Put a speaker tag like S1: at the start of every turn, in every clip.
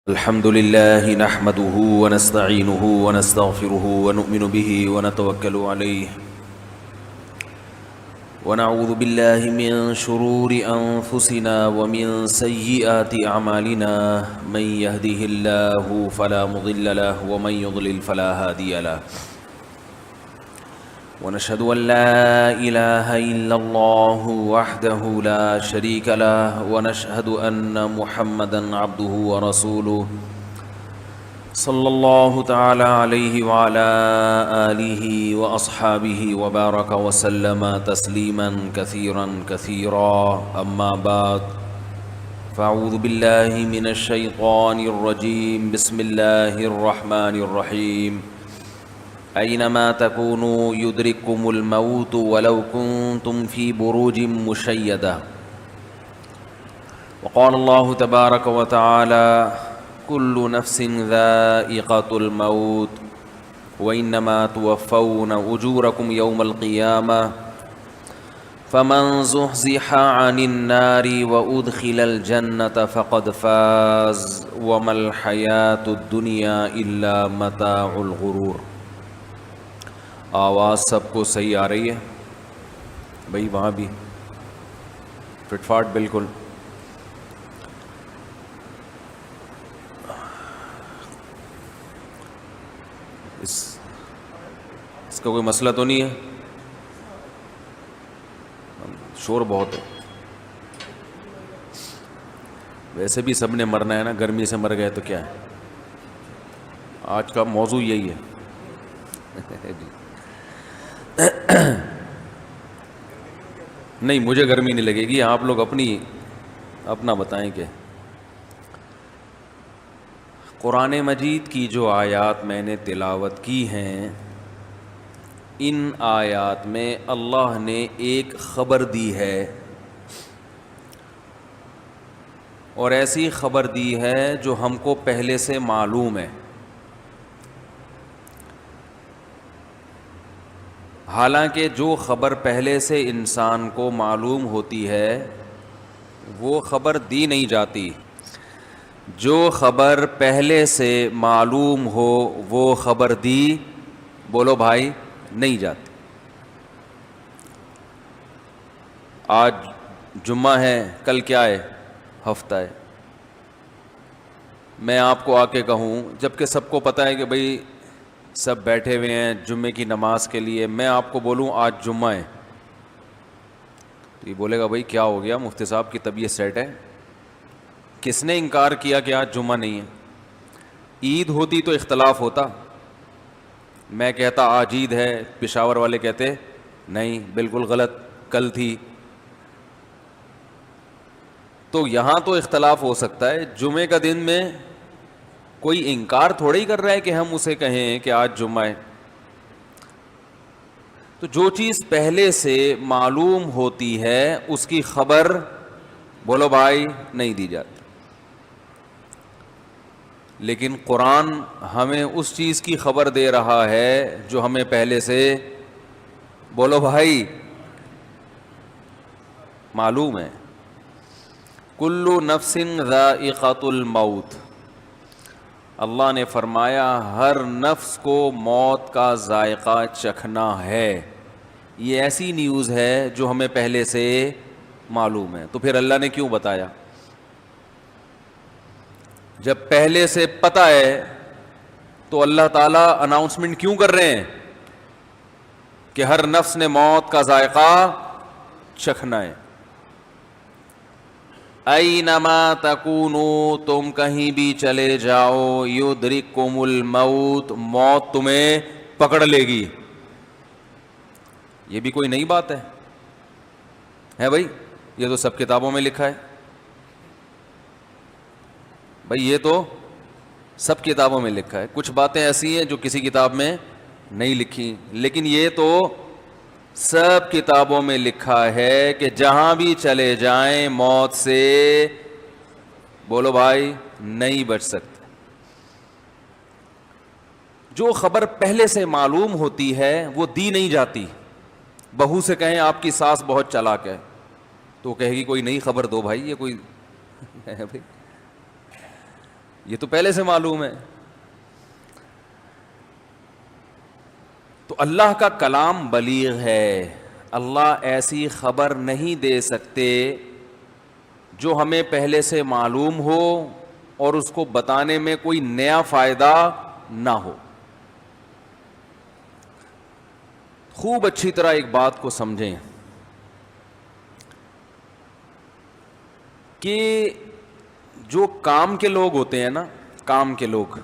S1: الحمد لله نحمده ونستعينه ونستغفره ونؤمن به ونتوكل عليه ونعوذ بالله من شرور أنفسنا ومن سيئات أعمالنا من يهده الله فلا مضل له ومن يضلل فلا هادي له ونشهد أن لا إله إلا الله وحده لا شريك له ونشهد أن محمدًا عبده ورسوله صلى الله تعالى عليه وعلى آله وأصحابه وبارك وسلم تسليمًا كثيرًا كثيرًا أما بعد فأعوذ بالله من الشيطان الرجيم بسم الله الرحمن الرحيم أينما تكونوا يدرككم الموت ولو كنتم في بروج مشيدة وقال الله تبارك وتعالى كل نفس ذائقة الموت وإنما توفون أجوركم يوم القيامة فمن زحزح عن النار وأدخل الجنة فقد فاز وما الحياة الدنيا إلا متاع الغرور۔ آواز سب کو صحیح آ رہی ہے بھائی؟ وہاں بھی فٹ فاٹ بالکل۔ اس کا کوئی مسئلہ تو نہیں ہے؟ شور بہت ہے۔ ویسے بھی سب نے مرنا ہے نا، گرمی سے مر گئے تو کیا ہے، آج کا موضوع یہی ہے۔ نہیں، مجھے گرمی نہیں لگے گی، آپ لوگ اپنا بتائیں کہ قرآن مجید کی جو آیات میں نے تلاوت کی ہیں، ان آیات میں اللہ نے ایک خبر دی ہے، اور ایسی خبر دی ہے جو ہم کو پہلے سے معلوم ہے۔ حالانکہ جو خبر پہلے سے انسان کو معلوم ہوتی ہے وہ خبر دی نہیں جاتی، جو خبر پہلے سے معلوم ہو وہ خبر دی، بولو بھائی، نہیں جاتی۔ آج جمعہ ہے، کل کیا ہے؟ ہفتہ ہے۔ میں آپ کو آ کے کہوں، جبکہ سب کو پتہ ہے کہ بھئی سب بیٹھے ہوئے ہیں جمعے کی نماز کے لیے، میں آپ کو بولوں آج جمعہ ہے، تو یہ بولے گا بھائی کیا ہو گیا، مفتی صاحب کی طبیعت سیٹ ہے؟ کس نے انکار کیا کہ آج جمعہ نہیں ہے؟ عید ہوتی تو اختلاف ہوتا، میں کہتا آج عید ہے، پشاور والے کہتے نہیں بالکل غلط، کل تھی، تو یہاں تو اختلاف ہو سکتا ہے۔ جمعے کا دن میں کوئی انکار تھوڑا ہی کر رہا ہے کہ ہم اسے کہیں کہ آج جمعہ ہے۔ تو جو چیز پہلے سے معلوم ہوتی ہے اس کی خبر، بولو بھائی، نہیں دی جاتی۔ لیکن قرآن ہمیں اس چیز کی خبر دے رہا ہے جو ہمیں پہلے سے، بولو بھائی، معلوم ہے۔ کل نفس ذائقۃ الموت، اللہ نے فرمایا ہر نفس کو موت کا ذائقہ چکھنا ہے۔ یہ ایسی نیوز ہے جو ہمیں پہلے سے معلوم ہے، تو پھر اللہ نے کیوں بتایا؟ جب پہلے سے پتہ ہے تو اللہ تعالیٰ اناؤنسمنٹ کیوں کر رہے ہیں کہ ہر نفس نے موت کا ذائقہ چکھنا ہے؟ اینما تکونوا، تم کہیں بھی چلے جاؤ، یدرککم الموت، موت تمہیں پکڑ لے گی۔ یہ بھی کوئی نئی بات ہے بھائی؟ یہ تو سب کتابوں میں لکھا ہے بھائی، یہ تو سب کتابوں میں لکھا ہے۔ کچھ باتیں ایسی ہیں جو کسی کتاب میں نہیں لکھی، لیکن یہ تو سب کتابوں میں لکھا ہے کہ جہاں بھی چلے جائیں موت سے، بولو بھائی، نہیں بچ سکتے۔ جو خبر پہلے سے معلوم ہوتی ہے وہ دی نہیں جاتی۔ بہو سے کہیں آپ کی ساس بہت چالاک ہے، تو کہے گی کوئی نئی خبر دو بھائی، یہ کوئی ہے بھائی؟ یہ تو پہلے سے معلوم ہے. تو اللہ کا کلام بلیغ ہے. اللہ ایسی خبر نہیں دے سکتے جو ہمیں پہلے سے معلوم ہو اور اس کو بتانے میں کوئی نیا فائدہ نہ ہو. خوب اچھی طرح ایک بات کو سمجھیں کہ جو کام کے لوگ ہوتے ہیں نا، کام کے لوگ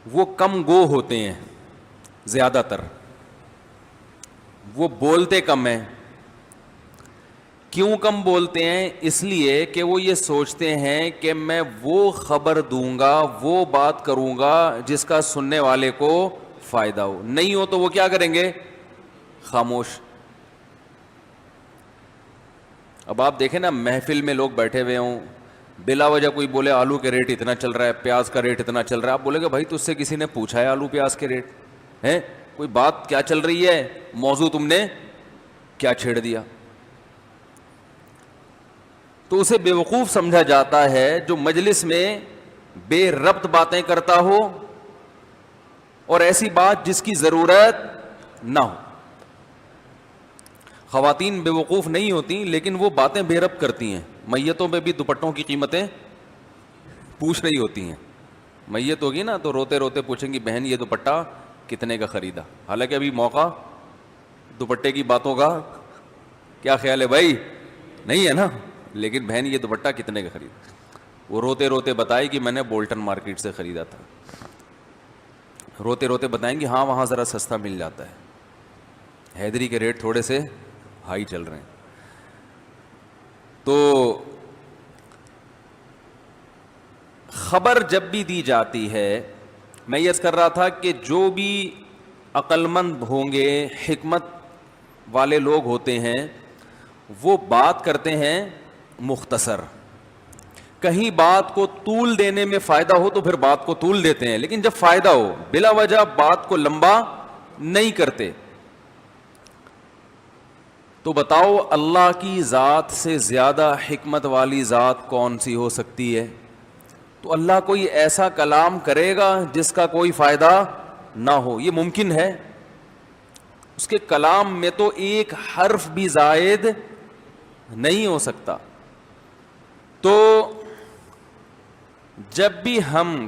S1: وہ کم گو ہوتے ہیں. زیادہ تر وہ بولتے کم ہیں. کیوں کم بولتے ہیں؟ اس لیے کہ وہ یہ سوچتے ہیں کہ میں وہ خبر دوں گا، وہ بات کروں گا جس کا سننے والے کو فائدہ ہو. نہیں ہو تو وہ کیا کریں گے؟ خاموش. اب آپ دیکھیں نا، محفل میں لوگ بیٹھے ہوئے ہوں، بلا وجہ کوئی بولے آلو کے ریٹ اتنا چل رہا ہے، پیاز کا ریٹ اتنا چل رہا ہے. آپ بولے گا بھائی تجھ سے کسی نے پوچھا ہے آلو پیاز کے ریٹ ہیں؟ کوئی بات کیا چل رہی ہے، موضوع تم نے کیا چھیڑ دیا؟ تو اسے بیوقوف سمجھا جاتا ہے جو مجلس میں بے ربط باتیں کرتا ہو اور ایسی بات جس کی ضرورت نہ ہو. خواتین بیوقوف نہیں ہوتی لیکن وہ باتیں بے ربط کرتی ہیں. میتوں پہ بھی دوپٹوں کی قیمتیں پوچھ رہی ہوتی ہیں. میت ہوگی نا تو روتے روتے پوچھیں گی بہن یہ دوپٹہ کتنے کا خریدا؟ حالانکہ ابھی موقع دوپٹے کی باتوں کا کیا خیال ہے بھائی؟ نہیں ہے نا. لیکن بہن یہ دوپٹہ کتنے کا خریدا؟ وہ روتے روتے بتائے کہ میں نے بولٹن مارکیٹ سے خریدا تھا. روتے روتے بتائیں گے ہاں وہاں ذرا سستا مل جاتا ہے، حیدری کے ریٹ تھوڑے سے ہائی چل رہے ہیں. تو خبر جب بھی دی جاتی ہے، میں یہ کر رہا تھا کہ جو بھی عقل مند ہوں گے، حکمت والے لوگ ہوتے ہیں، وہ بات کرتے ہیں مختصر. کہیں بات کو طول دینے میں فائدہ ہو تو پھر بات کو طول دیتے ہیں، لیکن جب فائدہ ہو بلا وجہ بات کو لمبا نہیں کرتے. تو بتاؤ اللہ کی ذات سے زیادہ حکمت والی ذات کون سی ہو سکتی ہے؟ تو اللہ کوئی ایسا کلام کرے گا جس کا کوئی فائدہ نہ ہو؟ یہ ممکن ہے؟ اس کے کلام میں تو ایک حرف بھی زائد نہیں ہو سکتا. تو جب بھی ہم،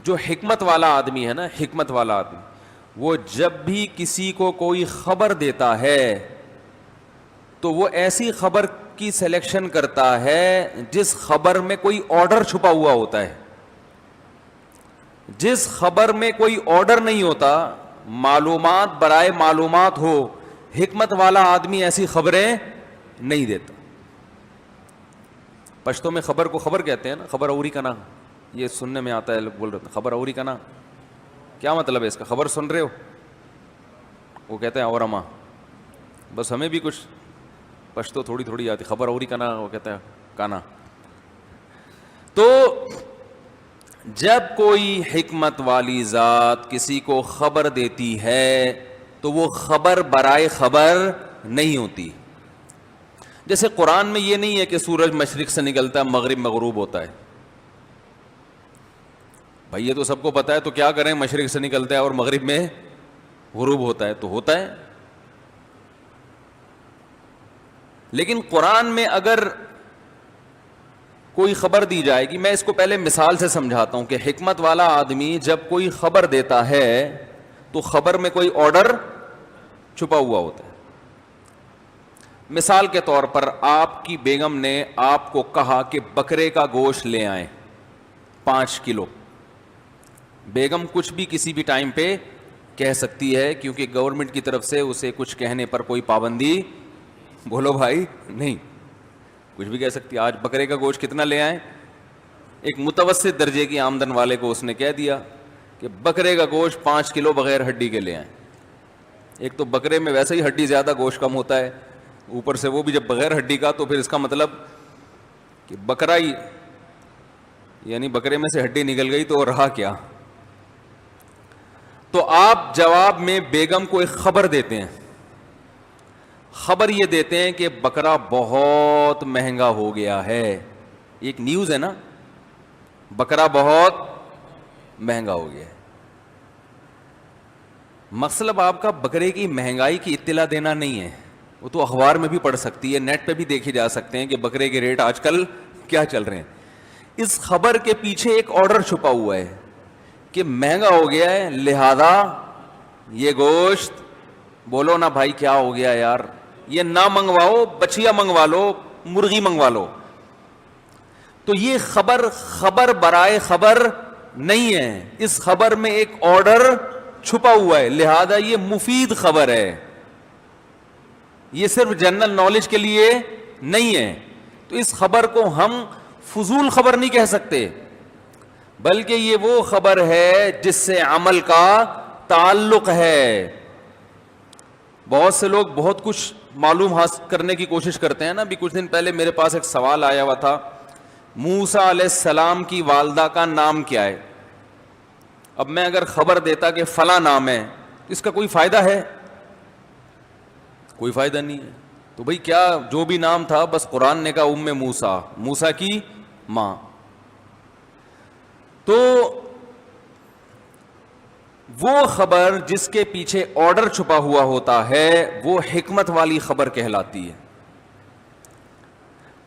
S1: جو حکمت والا آدمی ہے نا، حکمت والا آدمی، وہ جب بھی کسی کو کوئی خبر دیتا ہے تو وہ ایسی خبر کی سلیکشن کرتا ہے جس خبر میں کوئی آرڈر چھپا ہوا ہوتا ہے. جس خبر میں کوئی آرڈر نہیں ہوتا، معلومات برائے معلومات ہو، حکمت والا آدمی ایسی خبریں نہیں دیتا. پشتوں میں خبر کو خبر کہتے ہیں نا، خبر اوری کا نا. یہ سننے میں آتا ہے، لوگ بول رہے ہیں خبر اوری کا نا. کیا مطلب ہے اس کا؟ خبر سن رہے ہو؟ وہ کہتے ہیں اورما. بس ہمیں بھی کچھ پشتو تھوڑی تھوڑی آتی. خبر اوری کا نا، وہ کہتا ہے کانا. تو جب کوئی حکمت والی ذات کسی کو خبر دیتی ہے تو وہ خبر برائے خبر نہیں ہوتی. جیسے قرآن میں یہ نہیں ہے کہ سورج مشرق سے نکلتا ہے مغرب میں غروب ہوتا ہے. بھائی یہ تو سب کو پتہ ہے، تو کیا کریں؟ مشرق سے نکلتا ہے اور مغرب میں غروب ہوتا ہے تو ہوتا ہے. لیکن قرآن میں اگر کوئی خبر دی جائے گی، میں اس کو پہلے مثال سے سمجھاتا ہوں کہ حکمت والا آدمی جب کوئی خبر دیتا ہے تو خبر میں کوئی آرڈر چھپا ہوا ہوتا ہے. مثال کے طور پر آپ کی بیگم نے آپ کو کہا کہ بکرے کا گوشت لے آئیں 5 کلو. بیگم کچھ بھی کسی بھی ٹائم پہ کہہ سکتی ہے کیونکہ گورنمنٹ کی طرف سے اسے کچھ کہنے پر کوئی پابندی، بولو بھائی، نہیں. کچھ بھی کہہ سکتی ہے. آج بکرے کا گوشت کتنا لے آئیں؟ ایک متوسط درجے کی آمدن والے کو اس نے کہہ دیا کہ بکرے کا گوشت 5 کلو بغیر ہڈی کے لے آئیں. ایک تو بکرے میں ویسے ہی ہڈی زیادہ، گوشت کم ہوتا ہے، اوپر سے وہ بھی جب بغیر ہڈی کا، تو پھر اس کا مطلب کہ بکرا ہی، یعنی بکرے میں سے ہڈی نکل گئی تو رہا کیا. تو آپ جواب میں بیگم کو ایک خبر دیتے ہیں. خبر یہ دیتے ہیں کہ بکرا بہت مہنگا ہو گیا ہے. ایک نیوز ہے نا. بکرا بہت مہنگا ہو گیا ہے. مطلب آپ کا بکرے کی مہنگائی کی اطلاع دینا نہیں ہے, وہ تو اخبار میں بھی پڑھ سکتی ہے, نیٹ پہ بھی دیکھے جا سکتے ہیں کہ بکرے کے ریٹ آج کل کیا چل رہے ہیں. اس خبر کے پیچھے ایک آرڈر چھپا ہوا ہے کہ مہنگا ہو گیا ہے, لہذا یہ گوشت, بولو نا بھائی کیا ہو گیا یار, یہ نہ منگواؤ, بچیا منگوا لو, مرغی منگوا لو. تو یہ خبر برائے خبر نہیں ہے, اس خبر میں ایک آرڈر چھپا ہوا ہے, لہذا یہ مفید خبر ہے, یہ صرف جنرل نالج کے لیے نہیں ہے. تو اس خبر کو ہم فضول خبر نہیں کہہ سکتے, بلکہ یہ وہ خبر ہے جس سے عمل کا تعلق ہے. بہت سے لوگ بہت کچھ معلوم حاصل کرنے کی کوشش کرتے ہیں نا. ابھی کچھ دن پہلے میرے پاس ایک سوال آیا ہوا تھا, موسیٰ علیہ السلام کی والدہ کا نام کیا ہے؟ اب میں اگر خبر دیتا کہ فلاں نام ہے, اس کا کوئی فائدہ ہے؟ کوئی فائدہ نہیں ہے. تو بھئی کیا جو بھی نام تھا, بس قرآن نے کہا موسیٰ, موسیٰ کی ماں. تو وہ خبر جس کے پیچھے آرڈر چھپا ہوا ہوتا ہے وہ حکمت والی خبر کہلاتی ہے.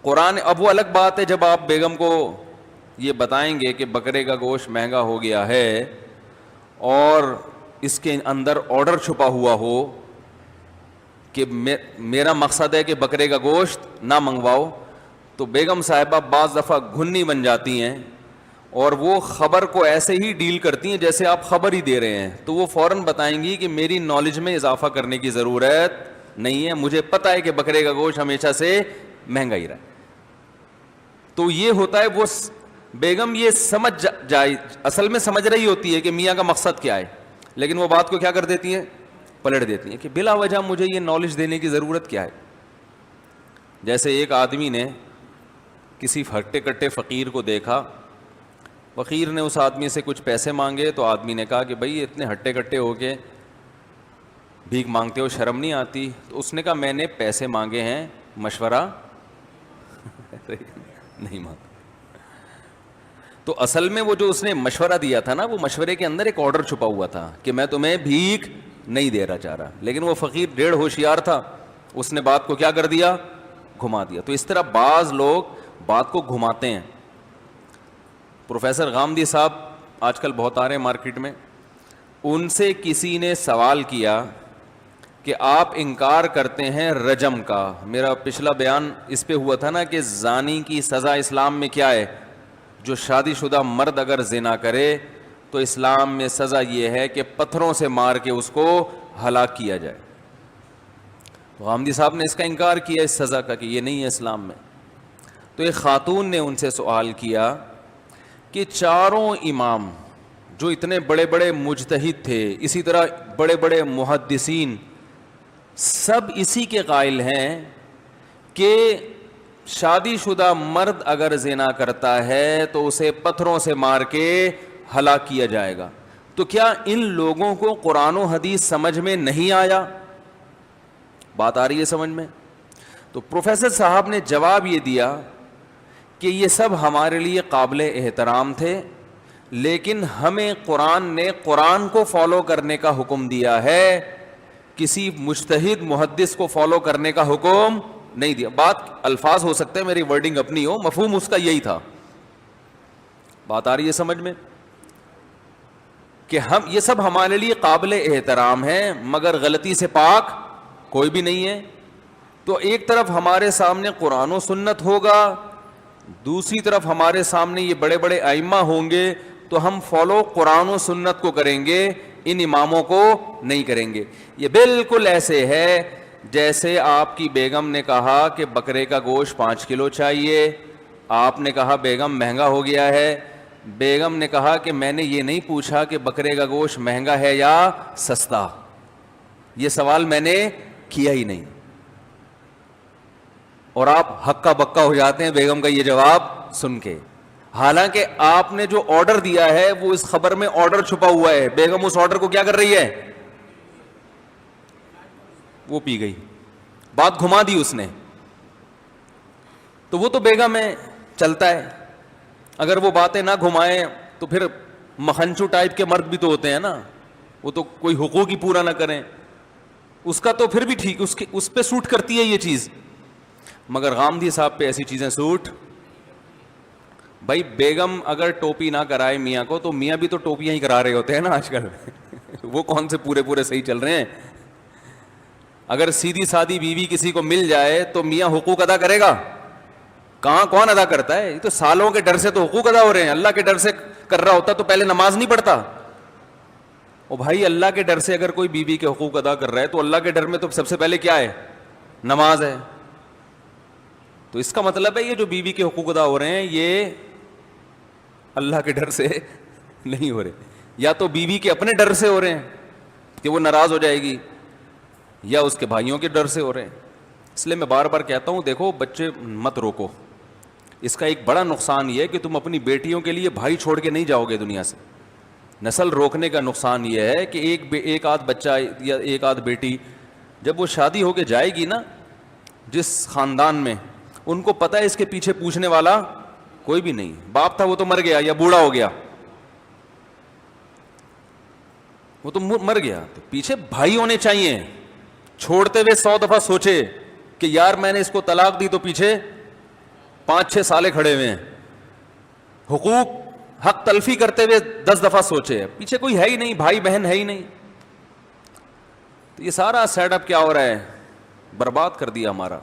S1: قرآن, اب وہ الگ بات ہے جب آپ بیگم کو یہ بتائیں گے کہ بکرے کا گوشت مہنگا ہو گیا ہے اور اس کے اندر آرڈر چھپا ہوا ہو کہ میرا مقصد ہے کہ بکرے کا گوشت نہ منگواؤ, تو بیگم صاحبہ بعض دفعہ گھنی بن جاتی ہیں اور وہ خبر کو ایسے ہی ڈیل کرتی ہیں جیسے آپ خبر ہی دے رہے ہیں. تو وہ فوراً بتائیں گی کہ میری نالج میں اضافہ کرنے کی ضرورت نہیں ہے, مجھے پتہ ہے کہ بکرے کا گوشت ہمیشہ سے مہنگا ہی رہا ہے. تو یہ ہوتا ہے, وہ بیگم یہ سمجھ جائے, اصل میں سمجھ رہی ہوتی ہے کہ میاں کا مقصد کیا ہے, لیکن وہ بات کو کیا کر دیتی ہیں, پلٹ دیتی ہیں کہ بلا وجہ مجھے یہ نالج دینے کی ضرورت کیا ہے. جیسے ایک آدمی نے کسی ہٹے کٹے فقیر کو دیکھا, فقیر نے اس آدمی سے کچھ پیسے مانگے, تو آدمی نے کہا کہ بھائی اتنے ہٹے کٹے ہو کے بھیک مانگتے ہو, شرم نہیں آتی؟ تو اس نے کہا میں نے پیسے مانگے ہیں, مشورہ نہیں مانگا. تو اصل میں وہ جو اس نے مشورہ دیا تھا نا, وہ مشورے کے اندر ایک آرڈر چھپا ہوا تھا کہ میں تمہیں بھیک نہیں دینا چاہ رہا, لیکن وہ فقیر ڈیڑھ ہوشیار تھا, اس نے بات کو کیا کر دیا, گھما دیا. تو اس طرح بعض لوگ بات کو گھماتے ہیں. پروفیسر غامدی صاحب آج کل بہت آ رہے ہیں مارکیٹ میں, ان سے کسی نے سوال کیا کہ آپ انکار کرتے ہیں رجم کا. میرا پچھلا بیان اس پہ ہوا تھا نا کہ زانی کی سزا اسلام میں کیا ہے, جو شادی شدہ مرد اگر زنا کرے تو اسلام میں سزا یہ ہے کہ پتھروں سے مار کے اس کو ہلاک کیا جائے. تو غامدی صاحب نے اس کا انکار کیا, اس سزا کا, کہ یہ نہیں ہے اسلام میں. تو ایک خاتون نے ان سے سوال کیا کہ چاروں امام جو اتنے بڑے بڑے مجتہد تھے, اسی طرح بڑے بڑے محدثین, سب اسی کے قائل ہیں کہ شادی شدہ مرد اگر زنا کرتا ہے تو اسے پتھروں سے مار کے ہلاک کیا جائے گا. تو کیا ان لوگوں کو قرآن و حدیث سمجھ میں نہیں آیا؟ بات آ رہی ہے سمجھ میں؟ تو پروفیسر صاحب نے جواب یہ دیا کہ یہ سب ہمارے لیے قابل احترام تھے, لیکن ہمیں قرآن نے قرآن کو فالو کرنے کا حکم دیا ہے, کسی مجتہد محدث کو فالو کرنے کا حکم نہیں دیا. بات الفاظ ہو سکتے ہیں میری ورڈنگ اپنی ہو, مفہوم اس کا یہی تھا. بات آ رہی ہے سمجھ میں؟ کہ ہم یہ سب ہمارے لیے قابل احترام ہیں مگر غلطی سے پاک کوئی بھی نہیں ہے. تو ایک طرف ہمارے سامنے قرآن و سنت ہوگا, دوسری طرف ہمارے سامنے یہ بڑے بڑے ائمہ ہوں گے, تو ہم فالو قرآن و سنت کو کریں گے, ان اماموں کو نہیں کریں گے. یہ بالکل ایسے ہے جیسے آپ کی بیگم نے کہا کہ بکرے کا گوشت 5 کلو چاہیے, آپ نے کہا بیگم مہنگا ہو گیا ہے. بیگم نے کہا کہ میں نے یہ نہیں پوچھا کہ بکرے کا گوشت مہنگا ہے یا سستا, یہ سوال میں نے کیا ہی نہیں. اور آپ ہکا بکا ہو جاتے ہیں بیگم کا یہ جواب سن کے, حالانکہ آپ نے جو آرڈر دیا ہے وہ اس خبر میں آرڈر چھپا ہوا ہے. بیگم اس آرڈر کو کیا کر رہی ہے, وہ پی گئی, بات گھما دی اس نے. تو وہ تو بیگم ہے, چلتا ہے. اگر وہ باتیں نہ گھمائیں تو پھر مکھنچو ٹائپ کے مرد بھی تو ہوتے ہیں نا, وہ تو کوئی حقوق ہی پورا نہ کریں, اس کا تو پھر بھی ٹھیک, اس پہ سوٹ کرتی ہے یہ چیز, مگر غامدی صاحب پہ ایسی چیزیں سوٹ. بھائی بیگم اگر ٹوپی نہ کرائے میاں کو تو میاں بھی تو ٹوپیاں ہی کرا رہے ہوتے ہیں نا آج کل. وہ کون سے پورے صحیح چل رہے ہیں. اگر سیدھی سادی بیوی کسی کو مل جائے تو میاں حقوق ادا کرے گا؟ کہاں, کون ادا کرتا ہے؟ یہ تو سالوں کے ڈر سے تو حقوق ادا ہو رہے ہیں. اللہ کے ڈر سے کر رہا ہوتا تو پہلے نماز نہیں پڑھتا. او بھائی, اللہ کے ڈر سے اگر کوئی بیوی کے حقوق ادا کر رہا ہے تو اللہ کے ڈر میں تو سب سے پہلے کیا ہے؟ نماز ہے. تو اس کا مطلب ہے یہ جو بیوی کے حقوق ادا ہو رہے ہیں یہ اللہ کے ڈر سے نہیں ہو رہے, یا تو بیوی کے اپنے ڈر سے ہو رہے ہیں کہ وہ ناراض ہو جائے گی, یا اس کے بھائیوں کے ڈر سے ہو رہے ہیں. اس لیے میں بار بار کہتا ہوں, دیکھو بچے مت روکو. اس کا ایک بڑا نقصان یہ ہے کہ تم اپنی بیٹیوں کے لیے بھائی چھوڑ کے نہیں جاؤ گے دنیا سے. نسل روکنے کا نقصان یہ ہے کہ ایک آدھ بچہ یا ایک آدھ بیٹی جب وہ شادی ہو کے جائے گی نا جس خاندان میں, ان کو پتہ ہے اس کے پیچھے پوچھنے والا کوئی بھی نہیں. باپ تھا وہ تو مر گیا یا بوڑھا ہو گیا, وہ تو مر گیا, تو پیچھے بھائی ہونے چاہیے. چھوڑتے ہوئے 100 دفعہ سوچے کہ یار میں نے اس کو طلاق دی تو پیچھے 5-6 سالے کھڑے ہوئے ہیں. حقوق حق تلفی کرتے ہوئے 10 دفعہ سوچے, پیچھے کوئی ہے ہی نہیں, بھائی بہن ہے ہی نہیں. تو یہ سارا سیٹ اپ کیا ہو رہا ہے, برباد کر دیا ہمارا.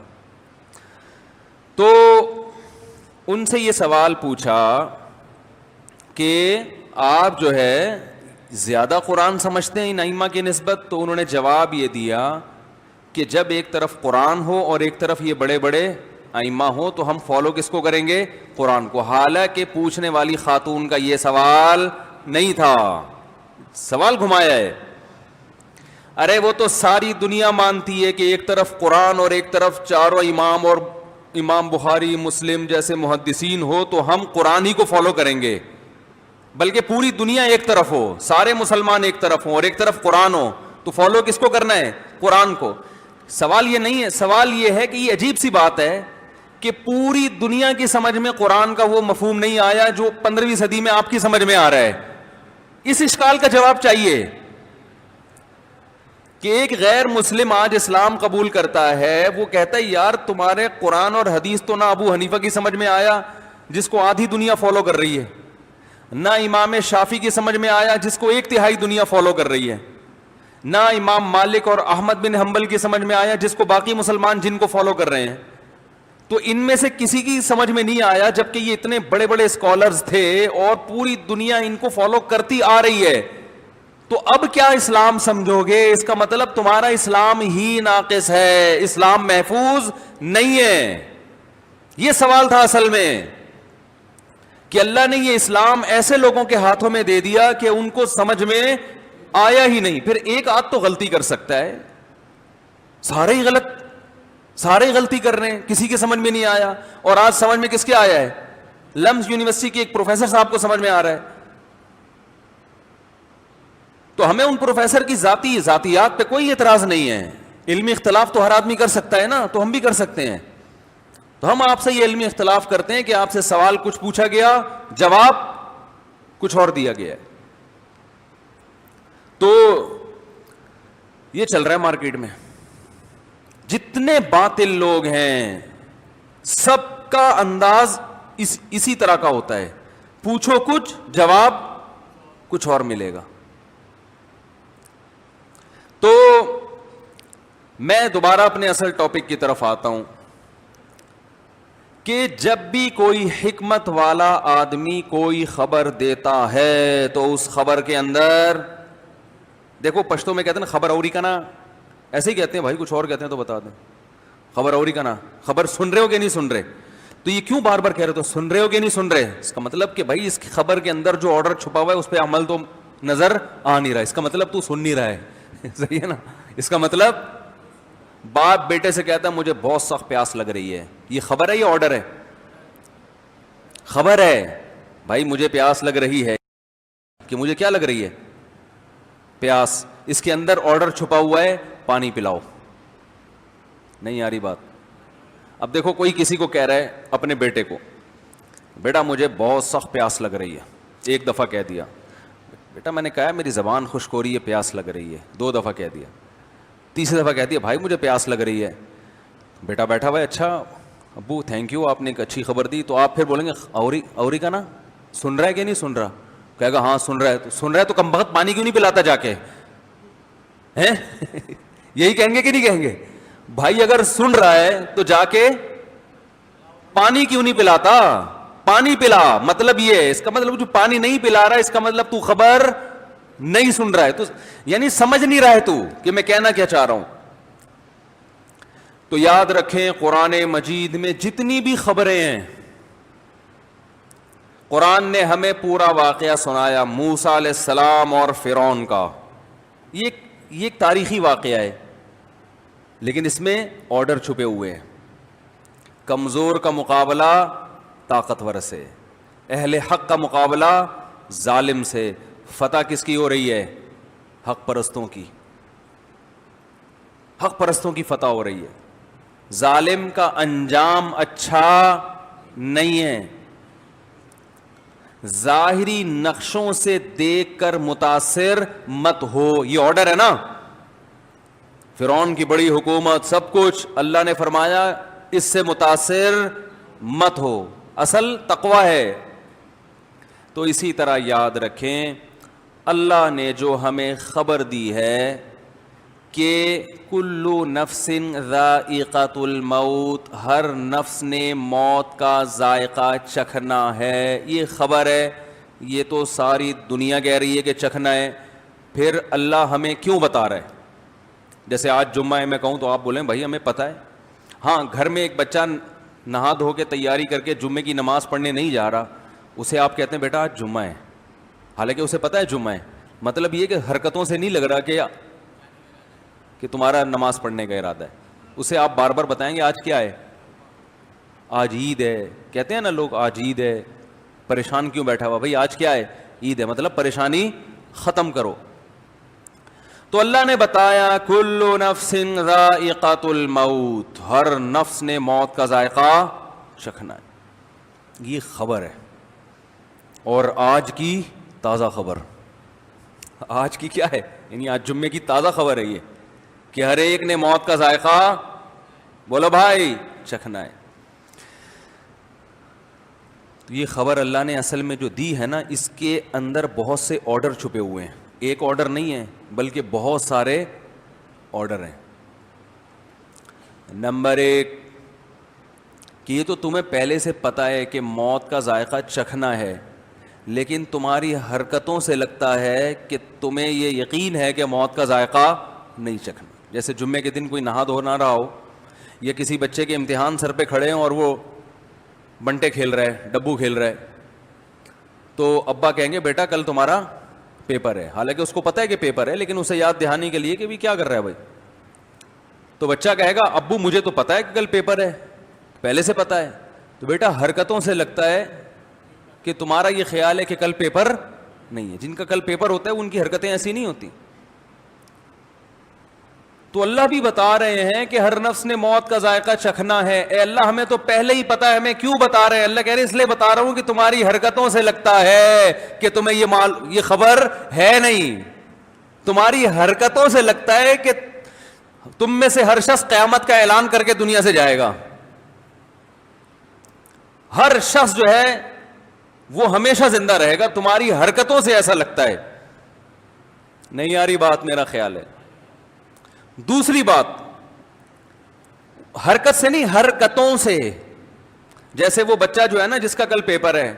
S1: تو ان سے یہ سوال پوچھا کہ آپ جو ہے زیادہ قرآن سمجھتے ہیں ان ائمہ کی نسبت, تو انہوں نے جواب یہ دیا کہ جب ایک طرف قرآن ہو اور ایک طرف یہ بڑے بڑے ائمہ ہو تو ہم فالو کس کو کریں گے؟ قرآن کو. حالانکہ پوچھنے والی خاتون کا یہ سوال نہیں تھا, سوال گھمایا ہے. ارے وہ تو ساری دنیا مانتی ہے کہ ایک طرف قرآن اور ایک طرف چاروں امام اور امام بخاری مسلم جیسے محدثین ہو تو ہم قرآن ہی کو فالو کریں گے. بلکہ پوری دنیا ایک طرف ہو, سارے مسلمان ایک طرف ہوں اور ایک طرف قرآن ہو, تو فالو کس کو کرنا ہے؟ قرآن کو. سوال یہ نہیں ہے, سوال یہ ہے کہ یہ عجیب سی بات ہے کہ پوری دنیا کی سمجھ میں قرآن کا وہ مفہوم نہیں آیا جو 15ویں صدی میں آپ کی سمجھ میں آ رہا ہے. اس اشکال کا جواب چاہیے کہ ایک غیر مسلم آج اسلام قبول کرتا ہے, وہ کہتا ہے یار تمہارے قرآن اور حدیث تو نہ ابو حنیفہ کی سمجھ میں آیا جس کو آدھی دنیا فالو کر رہی ہے, نہ امام شافعی کی سمجھ میں آیا جس کو 1/3 دنیا فالو کر رہی ہے, نہ امام مالک اور احمد بن حنبل کی سمجھ میں آیا جس کو باقی مسلمان جن کو فالو کر رہے ہیں. تو ان میں سے کسی کی سمجھ میں نہیں آیا, جبکہ یہ اتنے بڑے بڑے اسکالرز تھے اور پوری دنیا ان کو فالو کرتی آ رہی ہے. تو اب کیا اسلام سمجھو گے؟ اس کا مطلب تمہارا اسلام ہی ناقص ہے, اسلام محفوظ نہیں ہے. یہ سوال تھا اصل میں کہ اللہ نے یہ اسلام ایسے لوگوں کے ہاتھوں میں دے دیا کہ ان کو سمجھ میں آیا ہی نہیں. پھر ایک آدھ تو غلطی کر سکتا ہے, سارے ہی غلطی کر رہے ہیں, کسی کے سمجھ میں نہیں آیا. اور آج سمجھ میں کس کے آیا ہے؟ لمز یونیورسٹی کے ایک پروفیسر صاحب کو سمجھ میں آ رہا ہے. تو ہمیں ان پروفیسر کی ذاتیات پہ کوئی اعتراض نہیں ہے. علمی اختلاف تو ہر آدمی کر سکتا ہے نا, تو ہم بھی کر سکتے ہیں. تو ہم آپ سے یہ علمی اختلاف کرتے ہیں کہ آپ سے سوال کچھ پوچھا گیا, جواب کچھ اور دیا گیا ہے. تو یہ چل رہا ہے مارکیٹ میں. جتنے باطل لوگ ہیں سب کا انداز اسی طرح کا ہوتا ہے, پوچھو کچھ جواب کچھ اور ملے گا. تو میں دوبارہ اپنے اصل ٹاپک کی طرف آتا ہوں کہ جب بھی کوئی حکمت والا آدمی کوئی خبر دیتا ہے تو اس خبر کے اندر, دیکھو پشتو میں کہتے ہیں نا خبر اوری کا نا, ایسے ہی کہتے ہیں بھائی, کچھ اور کہتے ہیں تو بتا دیں. خبر اوری کا نا, خبر سن رہے ہو کہ نہیں سن رہے؟ تو یہ کیوں بار بار کہہ رہے تو سن رہے ہو کہ نہیں سن رہے؟ اس کا مطلب کہ بھائی اس خبر کے اندر جو آرڈر چھپا ہوا ہے اس پہ عمل تو نظر آ نہیں رہا, اس کا مطلب تو سن نہیں رہا ہے. صحیح ہے نا؟ اس کا مطلب باپ بیٹے سے کہتا ہے مجھے بہت سخت پیاس لگ رہی ہے, یہ خبر ہے یا آرڈر ہے؟ خبر ہے بھائی, مجھے پیاس لگ رہی ہے کہ مجھے کیا لگ رہی ہے؟ پیاس. اس کے اندر آرڈر چھپا ہوا ہے پانی پلاؤ. نہیں آ رہی بات؟ اب دیکھو کوئی کسی کو کہہ رہا ہے اپنے بیٹے کو بیٹا مجھے بہت سخت پیاس لگ رہی ہے. ایک دفعہ کہہ دیا. بیٹا میں نے کہا میری زبان خشک ہو رہی ہے, پیاس لگ رہی ہے. 2 دفعہ کہہ دیا. تیسری دفعہ کہہ دیا بھائی مجھے پیاس لگ رہی ہے. بیٹا بیٹھا ہوا ہے, اچھا ابو تھینک یو آپ نے ایک اچھی خبر دی. تو آپ پھر بولیں گے اوری کا نا سن رہا ہے کہ نہیں سن رہا؟ کہے گا ہاں سن رہا ہے. تو سن رہا ہے تو کم بخت پانی کیوں نہیں پلاتا جا کے, ہیں؟ یہی کہیں گے کہ نہیں کہیں گے؟ بھائی اگر سن رہا ہے تو جا کے پانی کیوں نہیں پلاتا؟ پانی پلا. مطلب یہ ہے, اس کا مطلب جو پانی نہیں پلا رہا ہے اس کا مطلب تو خبر نہیں سن رہا ہے, تو یعنی سمجھ نہیں رہا ہے تو کہ میں کہنا کیا چاہ رہا ہوں. تو یاد رکھیں قرآن مجید میں جتنی بھی خبریں ہیں, قرآن نے ہمیں پورا واقعہ سنایا موسیٰ علیہ السلام اور فرعون کا. یہ ایک تاریخی واقعہ ہے, لیکن اس میں آرڈر چھپے ہوئے ہیں. کمزور کا مقابلہ طاقتور سے, اہل حق کا مقابلہ ظالم سے. فتح کس کی ہو رہی ہے؟ حق پرستوں کی. حق پرستوں کی فتح ہو رہی ہے. ظالم کا انجام اچھا نہیں ہے. ظاہری نقشوں سے دیکھ کر متاثر مت ہو, یہ آرڈر ہے نا. فرعون کی بڑی حکومت سب کچھ, اللہ نے فرمایا اس سے متاثر مت ہو, اصل تقوی ہے. تو اسی طرح یاد رکھیں اللہ نے جو ہمیں خبر دی ہے کہ کلو نفس ذائقۃ الموت, ہر نفس نے موت کا ذائقہ چکھنا ہے, یہ خبر ہے. یہ تو ساری دنیا کہہ رہی ہے کہ چکھنا ہے, پھر اللہ ہمیں کیوں بتا رہا ہے؟ جیسے آج جمعہ ہے, میں کہوں تو آپ بولیں بھائی ہمیں پتہ ہے. ہاں گھر میں ایک بچہ نہا دھو کے تیاری کر کے جمعے کی نماز پڑھنے نہیں جا رہا, اسے آپ کہتے ہیں بیٹا آج جمعہ ہے, حالانکہ اسے پتہ ہے جمعہ ہے. مطلب یہ کہ حرکتوں سے نہیں لگ رہا کہ تمہارا نماز پڑھنے کا ارادہ ہے. اسے آپ بار بار بتائیں گے آج کیا ہے؟ آج عید ہے. کہتے ہیں نا لوگ آج عید ہے, پریشان کیوں بیٹھا ہوا؟ بھائی آج کیا ہے؟ عید ہے, مطلب پریشانی ختم کرو. تو اللہ نے بتایا کل نفس ذائقۃ الموت, ہر نفس نے موت کا ذائقہ چکھنا ہے. یہ خبر ہے. اور آج کی تازہ خبر, آج کی کیا ہے؟ یعنی آج جمعے کی تازہ خبر ہے یہ کہ ہر ایک نے موت کا ذائقہ بولو بھائی چکھنا ہے. یہ خبر اللہ نے اصل میں جو دی ہے نا, اس کے اندر بہت سے آرڈر چھپے ہوئے ہیں. ایک آرڈر نہیں ہے بلکہ بہت سارے آرڈر ہیں. نمبر 1 کہ یہ تو تمہیں پہلے سے پتہ ہے کہ موت کا ذائقہ چکھنا ہے, لیکن تمہاری حرکتوں سے لگتا ہے کہ تمہیں یہ یقین ہے کہ موت کا ذائقہ نہیں چکھنا. جیسے جمعے کے دن کوئی نہا دھو نہ رہا ہو, یا کسی بچے کے امتحان سر پہ کھڑے ہوں اور وہ بنٹے کھیل رہا ہے, ڈبو کھیل رہا ہے, تو ابا کہیں گے بیٹا کل تمہارا پیپر ہے. حالانکہ اس کو پتہ ہے کہ پیپر ہے, لیکن اسے یاد دہانی کے لیے کہ بھی کیا کر رہا ہے بھائی. تو بچہ کہے گا ابو مجھے تو پتہ ہے کہ کل پیپر ہے, پہلے سے پتہ ہے. تو بیٹا حرکتوں سے لگتا ہے کہ تمہارا یہ خیال ہے کہ کل پیپر نہیں ہے. جن کا کل پیپر ہوتا ہے ان کی حرکتیں ایسی نہیں ہوتی. تو اللہ بھی بتا رہے ہیں کہ ہر نفس نے موت کا ذائقہ چکھنا ہے. اے اللہ ہمیں تو پہلے ہی پتا ہے, ہمیں کیوں بتا رہے ہیں؟ اللہ کہہ رہے ہیں اس لیے بتا رہا ہوں کہ تمہاری حرکتوں سے لگتا ہے کہ تمہیں یہ خبر ہے نہیں. تمہاری حرکتوں سے لگتا ہے کہ تم میں سے ہر شخص قیامت کا اعلان کر کے دنیا سے جائے گا. ہر شخص جو ہے وہ ہمیشہ زندہ رہے گا. تمہاری حرکتوں سے ایسا لگتا ہے. نہیں آ رہی بات؟ میرا خیال ہے. دوسری بات, حرکت سے نہیں حرکتوں سے. جیسے وہ بچہ جو ہے نا جس کا کل پیپر ہے,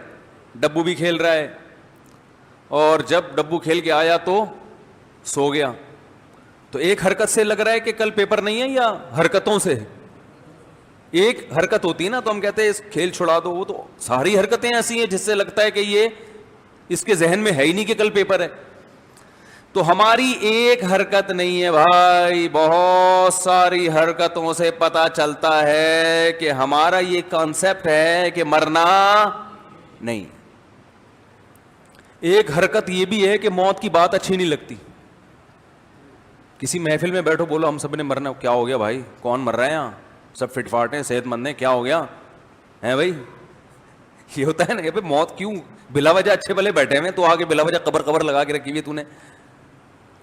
S1: ڈبو بھی کھیل رہا ہے, اور جب ڈبو کھیل کے آیا تو سو گیا. تو ایک حرکت سے لگ رہا ہے کہ کل پیپر نہیں ہے, یا حرکتوں سے؟ ایک حرکت ہوتی ہے نا, تو ہم کہتے ہیں اس کھیل چھڑا دو. وہ تو ساری حرکتیں ایسی ہیں جس سے لگتا ہے کہ یہ اس کے ذہن میں ہے ہی نہیں کہ کل پیپر ہے. تو ہماری ایک حرکت نہیں ہے بھائی, بہت ساری حرکتوں سے پتہ چلتا ہے کہ ہمارا یہ کانسیپٹ ہے کہ مرنا نہیں. ایک حرکت یہ بھی ہے کہ موت کی بات اچھی نہیں لگتی. کسی محفل میں بیٹھو, بولو ہم سب نے مرنا. کیا ہو گیا بھائی, کون مر رہا ہے یہاں؟ سب فٹ فاٹ ہیں, صحت مند ہیں, کیا ہو گیا ہے بھائی؟ یہ ہوتا ہے نا کہ موت کیوں بلا وجہ اچھے بھلے بیٹھے ہوئے تو آگے بلا وجہ قبر لگا کے رکھی ہوئی تو نے.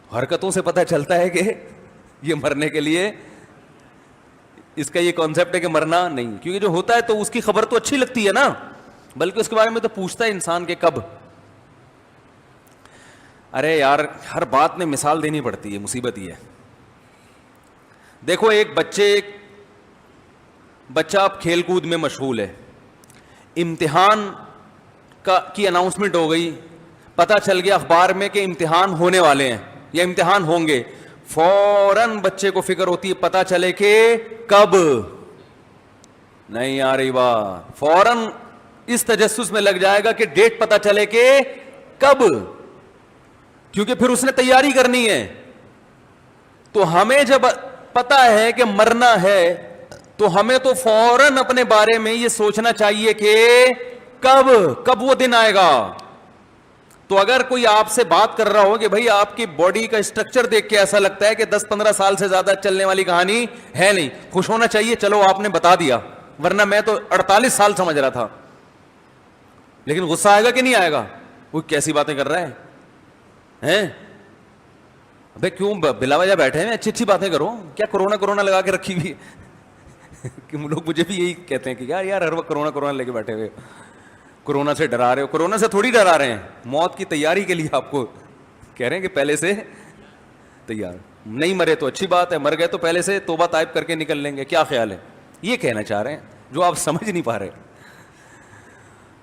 S1: حرکتوں سے پتہ چلتا ہے کہ یہ مرنے کے لیے, اس کا یہ کانسیپٹ ہے کہ مرنا نہیں, کیونکہ جو ہوتا ہے تو اس کی خبر تو اچھی لگتی ہے نا, بلکہ اس کے بارے میں تو پوچھتا ہے انسان کہ کب. ارے یار ہر بات میں مثال دینی پڑتی ہے, مصیبت یہ ہے. دیکھو ایک بچہ اب کھیل کود میں مشغول ہے, امتحان کی اناؤنسمنٹ ہو گئی, پتہ چل گیا اخبار میں کہ امتحان ہونے والے ہیں یا امتحان ہوں گے, فوراً بچے کو فکر ہوتی ہے پتہ چلے کہ کب. نہیں آ رہی بات, فوراً اس تجسس میں لگ جائے گا کہ ڈیٹ پتہ چلے کہ کب, کیونکہ پھر اس نے تیاری کرنی ہے. تو ہمیں جب پتہ ہے کہ مرنا ہے تو ہمیں تو فوراً اپنے بارے میں یہ سوچنا چاہیے کہ کب وہ دن آئے گا. تو اگر کوئی آپ سے بات کر رہا ہو کہ بھائی آپ کی باڈی کا اسٹرکچر دیکھ کے ایسا لگتا ہے کہ 10-15 سال سے زیادہ چلنے والی کہانی ہے نہیں, خوش ہونا چاہیے, چلو آپ نے بتا دیا, ورنہ میں تو 48 سال سمجھ رہا تھا. لیکن غصہ آئے گا کہ نہیں آئے گا, وہ کیسی باتیں کر رہا ہے, ابے کیوں بلا وجہ بیٹھے ہیں, اچھی اچھی باتیں کرو, کیا کرونا لگا کے رکھی ہوئی ہے. کہ لوگ مجھے بھی یہی کہتے ہیں کہ یار ہر وقت کرونا لے کے بیٹھے ہوئے, کرونا سے ڈرا رہے ہو. کرونا سے تھوڑی ڈرا رہے ہیں, موت کی تیاری کے لیے آپ کو کہہ رہے ہیں کہ پہلے سے تیار. نہیں مرے تو اچھی بات ہے, مر گئے تو پہلے سے توبہ طائب کر کے نکل لیں گے. کیا خیال ہے, یہ کہنا چاہ رہے ہیں جو آپ سمجھ نہیں پا رہے.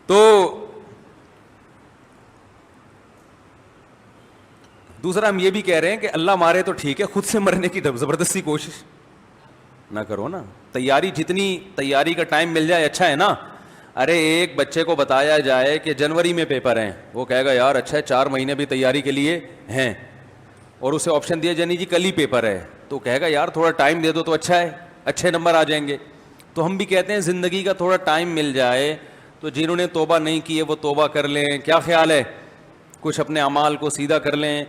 S1: تو دوسرا ہم یہ بھی کہہ رہے ہیں کہ اللہ مارے تو ٹھیک ہے, خود سے مرنے کی زبردستی کوشش نہ کرو نا. جتنی تیاری کا ٹائم مل جائے اچھا ہے نا. ارے ایک بچے کو بتایا جائے کہ جنوری میں پیپر ہیں, وہ کہے گا یار اچھا ہے 4 مہینے بھی تیاری کے لیے ہیں, اور اسے آپشن دیا جانی جی کل ہی پیپر ہے, تو کہے گا یار تھوڑا ٹائم دے دو تو اچھا ہے, اچھے نمبر آ جائیں گے. تو ہم بھی کہتے ہیں زندگی کا تھوڑا ٹائم مل جائے تو جنہوں نے توبہ نہیں کی ہے وہ توبہ کر لیں. کیا خیال ہے, کچھ اپنے اعمال کو سیدھا کر لیں,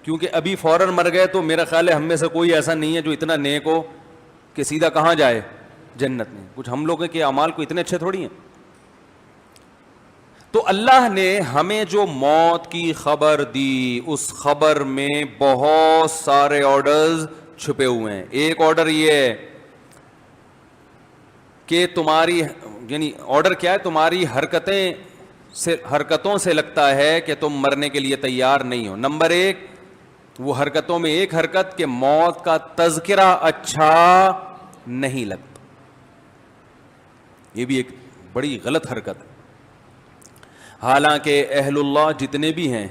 S1: کیونکہ ابھی فوراً مر گئے تو میرا خیال ہے ہم میں سے کوئی ایسا نہیں ہے جو اتنا نیک ہو کہ سیدھا کہاں جائے, جنت میں. کچھ ہم لوگوں کے اعمال کو اتنے اچھے تھوڑی ہیں. تو اللہ نے ہمیں جو موت کی خبر دی, اس خبر میں بہت سارے آرڈرز چھپے ہوئے ہیں. ایک آرڈر یہ ہے کہ تمہاری, یعنی آرڈر کیا ہے, تمہاری حرکتوں سے لگتا ہے کہ تم مرنے کے لیے تیار نہیں ہو. نمبر 1, وہ حرکتوں میں ایک حرکت کہ موت کا تذکرہ اچھا نہیں لگتا. یہ بھی ایک بڑی غلط حرکت ہے. حالانکہ اہل اللہ جتنے بھی ہیں,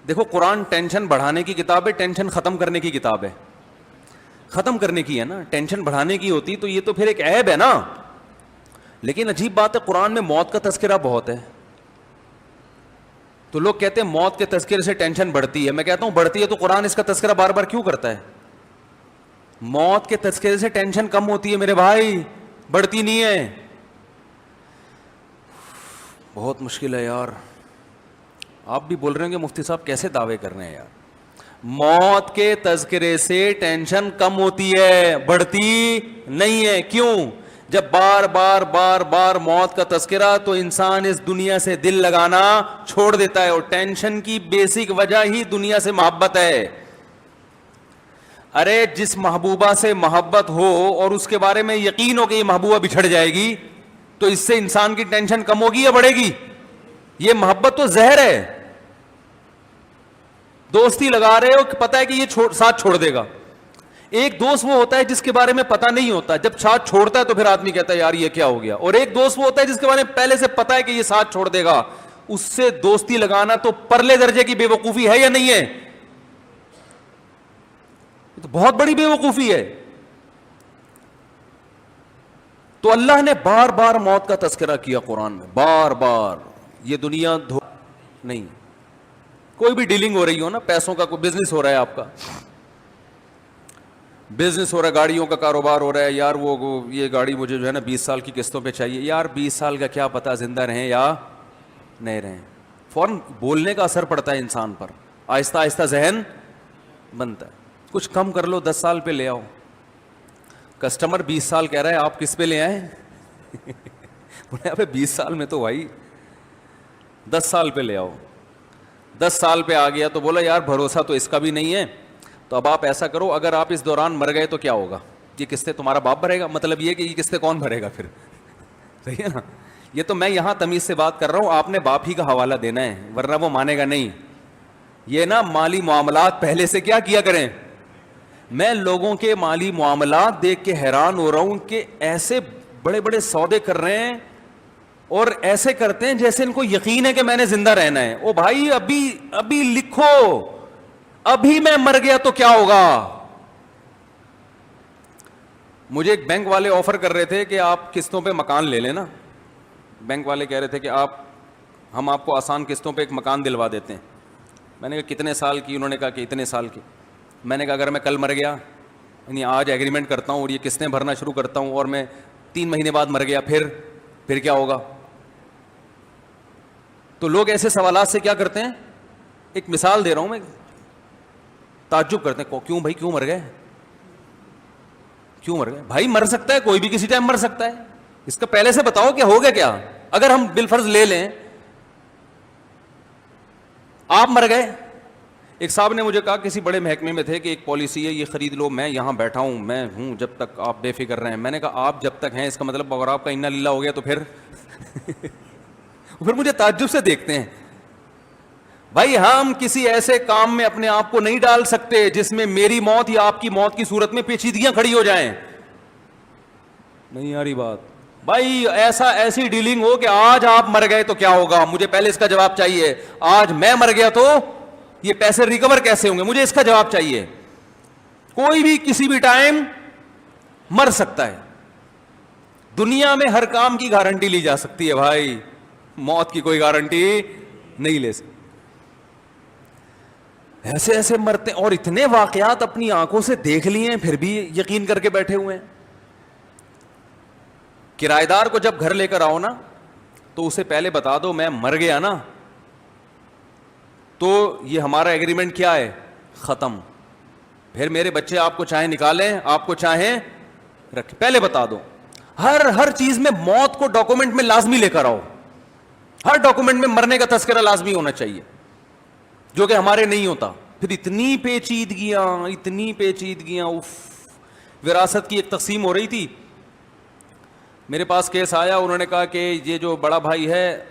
S1: دیکھو قرآن ٹینشن بڑھانے کی کتاب ہے, ٹینشن ختم کرنے کی کتاب ہے. ختم کرنے کی ہے نا, ٹینشن بڑھانے کی ہوتی تو یہ تو پھر ایک عیب ہے نا. لیکن عجیب بات ہے قرآن میں موت کا تذکرہ بہت ہے. تو لوگ کہتے ہیں موت کے تذکرے سے ٹینشن بڑھتی ہے. میں کہتا ہوں بڑھتی ہے تو قرآن اس کا تذکرہ بار بار کیوں کرتا ہے؟ موت کے تذکرے سے ٹینشن کم ہوتی ہے میرے بھائی, بڑھتی نہیں ہے. بہت مشکل ہے یار. آپ بھی بول رہے ہیں کہ مفتی صاحب کیسے دعوے کر رہے ہیں یار. موت کے تذکرے سے ٹینشن کم ہوتی ہے, بڑھتی نہیں ہے. کیوں؟ جب بار بار موت کا تذکرہ تو انسان اس دنیا سے دل لگانا چھوڑ دیتا ہے. اور ٹینشن کی بیسک وجہ ہی دنیا سے محبت ہے. ارے جس محبوبہ سے محبت ہو اور اس کے بارے میں یقین ہو کہ یہ محبوبہ بچھڑ جائے گی, تو اس سے انسان کی ٹینشن کم ہوگی یا بڑھے گی؟ یہ محبت تو زہر ہے. دوستی لگا رہے ہو کہ پتہ ہے کہ یہ ساتھ چھوڑ دے گا. ایک دوست وہ ہوتا ہے جس کے بارے میں پتہ نہیں ہوتا, جب ساتھ چھوڑتا ہے تو پھر آدمی کہتا ہے یار یہ کیا ہو گیا. اور ایک دوست وہ ہوتا ہے جس کے بارے میں پہلے سے پتہ ہے کہ یہ ساتھ چھوڑ دے گا. اس سے دوستی لگانا تو پرلے درجے کی بے وقوفی ہے یا نہیں ہے؟ تو بہت بڑی بے وقوفی ہے. تو اللہ نے بار بار موت کا تذکرہ کیا قرآن میں, بار بار. یہ دنیا نہیں, کوئی بھی ڈیلنگ ہو رہی ہو نا, پیسوں کا کوئی بزنس ہو رہا ہے, آپ کا بزنس ہو رہا ہے, گاڑیوں کا کاروبار ہو رہا ہے, یار وہ یہ گاڑی مجھے جو ہے نا 20 سال کی قسطوں پہ چاہیے. یار 20 سال کا کیا پتہ زندہ رہیں یا نہیں رہیں. فوراً بولنے کا اثر پڑتا ہے انسان پر, آہستہ آہستہ ذہن بنتا ہے. کچھ کم کر لو, 10 سال پہ لے آؤ. کسٹمر 20 سال کہہ رہا ہے, آپ کس پہ لے آئیں؟ بولے ابے 20 سال میں تو بھائی 10 سال پہ لے آؤ. 10 سال پہ آ گیا تو بولا یار بھروسہ تو اس کا بھی نہیں ہے, تو اب آپ ایسا کرو, اگر آپ اس دوران مر گئے تو کیا ہوگا, یہ قسطیں تمہارا باپ بھرے گا. مطلب یہ کہ یہ قسطیں کون بھرے گا پھر, صحیح ہے نا. یہ تو میں یہاں تمیز سے بات کر رہا ہوں, آپ نے باپ ہی کا حوالہ دینا ہے ورنہ وہ مانے گا نہیں. یہ نا مالی معاملات پہلے سے کیا کریں. میں لوگوں کے مالی معاملات دیکھ کے حیران ہو رہا ہوں کہ ایسے بڑے بڑے سودے کر رہے ہیں اور ایسے کرتے ہیں جیسے ان کو یقین ہے کہ میں نے زندہ رہنا ہے. او بھائی ابھی لکھو, ابھی میں مر گیا تو کیا ہوگا. مجھے ایک بینک والے آفر کر رہے تھے کہ آپ قسطوں پہ مکان لے لیں نا. بینک والے کہہ رہے تھے کہ ہم آپ کو آسان قسطوں پہ ایک مکان دلوا دیتے ہیں. میں نے کہا کتنے سال کی, انہوں نے کہا کہ اتنے سال کی. میں نے کہا اگر میں کل مر گیا, یعنی آج ایگریمنٹ کرتا ہوں اور یہ قسطیں بھرنا شروع کرتا ہوں اور میں 3 مہینے بعد مر گیا, پھر کیا ہوگا. تو لوگ ایسے سوالات سے کیا کرتے ہیں, ایک مثال دے رہا ہوں میں, تعجب کرتے ہیں کیوں بھائی, کیوں مر گئے بھائی. مر سکتا ہے کوئی بھی, کسی ٹائم مر سکتا ہے. اس کا پہلے سے بتاؤ کہ ہو گیا کیا. اگر ہم بالفرض لے لیں آپ مر گئے. ایک صاحب نے مجھے کہا, کسی بڑے محکمے میں تھے, کہ ایک پالیسی ہے یہ خرید لو, میں یہاں بیٹھا ہوں, میں ہوں جب تک آپ بے فکر رہیں. میں نے کہا آپ جب تک ہیں, اس کا مطلب اگر آپ کا انا للہ ہو گیا تو پھر مجھے تعجب سے دیکھتے ہیں. بھائی ہم کسی ایسے کام میں اپنے آپ کو نہیں ڈال سکتے جس میں میری موت یا آپ کی موت کی صورت میں پیچیدگیاں کھڑی ہو جائیں. نہیں آ رہی بات بھائی. ایسی ڈیلنگ ہو کہ آج آپ مر گئے تو کیا ہوگا, مجھے پہلے اس کا جواب چاہیے. آج میں مر گیا تو یہ پیسے ریکور کیسے ہوں گے, مجھے اس کا جواب چاہیے. کوئی بھی کسی بھی ٹائم مر سکتا ہے. دنیا میں ہر کام کی گارنٹی لی جا سکتی ہے بھائی, موت کی کوئی گارنٹی نہیں لے سکتی. ایسے مرتے, اور اتنے واقعات اپنی آنکھوں سے دیکھ لیے ہیں پھر بھی یقین کر کے بیٹھے ہوئے ہیں. کرایہ دار کو جب گھر لے کر آؤ نا تو اسے پہلے بتا دو میں مر گیا نا تو یہ ہمارا ایگریمنٹ کیا ہے, ختم. پھر میرے بچے آپ کو چاہیں نکالیں, آپ کو چاہیں رکھیں, پہلے بتا دو. ہر چیز میں موت کو ڈاکومنٹ میں لازمی لے کر آؤ. ہر ڈاکومنٹ میں مرنے کا تذکرہ لازمی ہونا چاہیے, جو کہ ہمارے نہیں ہوتا. پھر اتنی پیچیدگیاں. وراثت کی ایک تقسیم ہو رہی تھی, میرے پاس کیس آیا, انہوں نے کہا کہ یہ جو بڑا بھائی ہے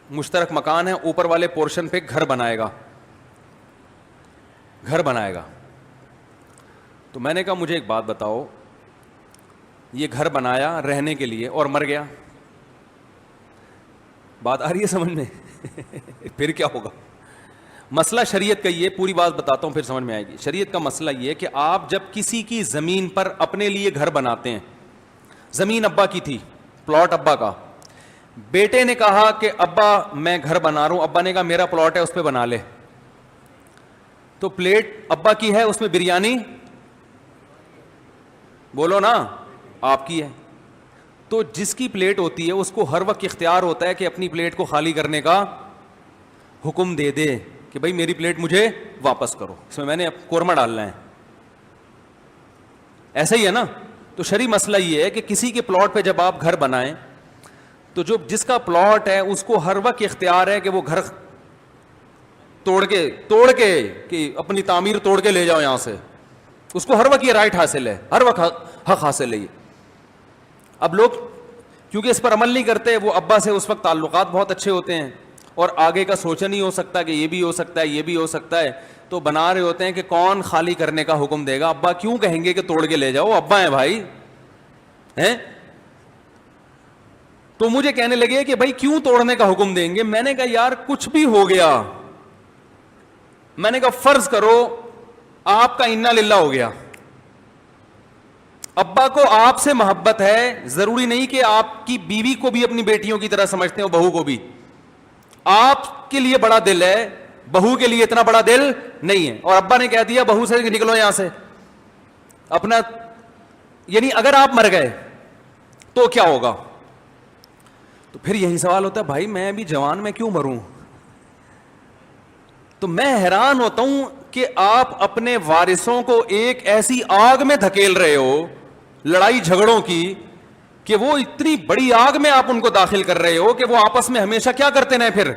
S1: مشترک مکان ہے, اوپر والے پورشن پہ گھر بنائے گا. تو میں نے کہا مجھے ایک بات بتاؤ, یہ گھر بنایا رہنے کے لیے اور مر گیا, بات آ رہی ہے سمجھ میں پھر کیا ہوگا. مسئلہ شریعت کا یہ, پوری بات بتاتا ہوں پھر سمجھ میں آئے گی. شریعت کا مسئلہ یہ کہ آپ جب کسی کی زمین پر اپنے لیے گھر بناتے ہیں, زمین ابا کی تھی, پلاٹ ابا کا, بیٹے نے کہا کہ ابا میں گھر بنا رہا ہوں, ابا نے کہا میرا پلاٹ ہے اس پہ بنا لے, تو پلیٹ ابا کی ہے, اس میں بریانی بولو نا آپ کی ہے. تو جس کی پلیٹ ہوتی ہے اس کو ہر وقت اختیار ہوتا ہے کہ اپنی پلیٹ کو خالی کرنے کا حکم دے دے کہ بھائی میری پلیٹ مجھے واپس کرو, اس میں میں نے قورمہ ڈالنا ہے. ایسا ہی ہے نا. تو شرعی مسئلہ یہ ہے کہ کسی کے پلاٹ پہ جب آپ گھر بنائیں تو جو جس کا پلاٹ ہے اس کو ہر وقت اختیار ہے کہ وہ گھر توڑ کے کہ اپنی تعمیر توڑ کے لے جاؤ یہاں سے, اس کو ہر وقت یہ رائٹ حاصل ہے, ہر وقت حق حاصل ہے. اب لوگ کیونکہ اس پر عمل نہیں کرتے, وہ ابا سے اس وقت تعلقات بہت اچھے ہوتے ہیں اور آگے کا سوچا نہیں ہو سکتا کہ یہ بھی ہو سکتا ہے, یہ بھی ہو سکتا ہے, تو بنا رہے ہوتے ہیں کہ کون خالی کرنے کا حکم دے گا. ابا کیوں کہیں گے کہ توڑ کے لے جاؤ, ابا ہیں بھائی ہیں. تو مجھے کہنے لگے کہ بھائی کیوں توڑنے کا حکم دیں گے. میں نے کہا یار کچھ بھی ہو گیا, میں نے کہا فرض کرو آپ کا انا للہ ہو گیا, ابا کو آپ سے محبت ہے, ضروری نہیں کہ آپ کی بیوی کو بھی اپنی بیٹیوں کی طرح سمجھتے ہو, بہو کو بھی. آپ کے لیے بڑا دل ہے, بہو کے لیے اتنا بڑا دل نہیں ہے, اور ابا نے کہہ دیا بہو سے نکلو یہاں سے اپنا. یعنی اگر آپ مر گئے تو کیا ہوگا. تو پھر یہی سوال ہوتا ہے بھائی میں بھی جوان میں کیوں مروں. تو میں حیران ہوتا ہوں کہ آپ اپنے وارثوں کو ایک ایسی آگ میں دھکیل رہے ہو لڑائی جھگڑوں کی کہ وہ اتنی بڑی آگ میں آپ ان کو داخل کر رہے ہو کہ وہ آپس میں ہمیشہ کیا کرتے رہے, پھر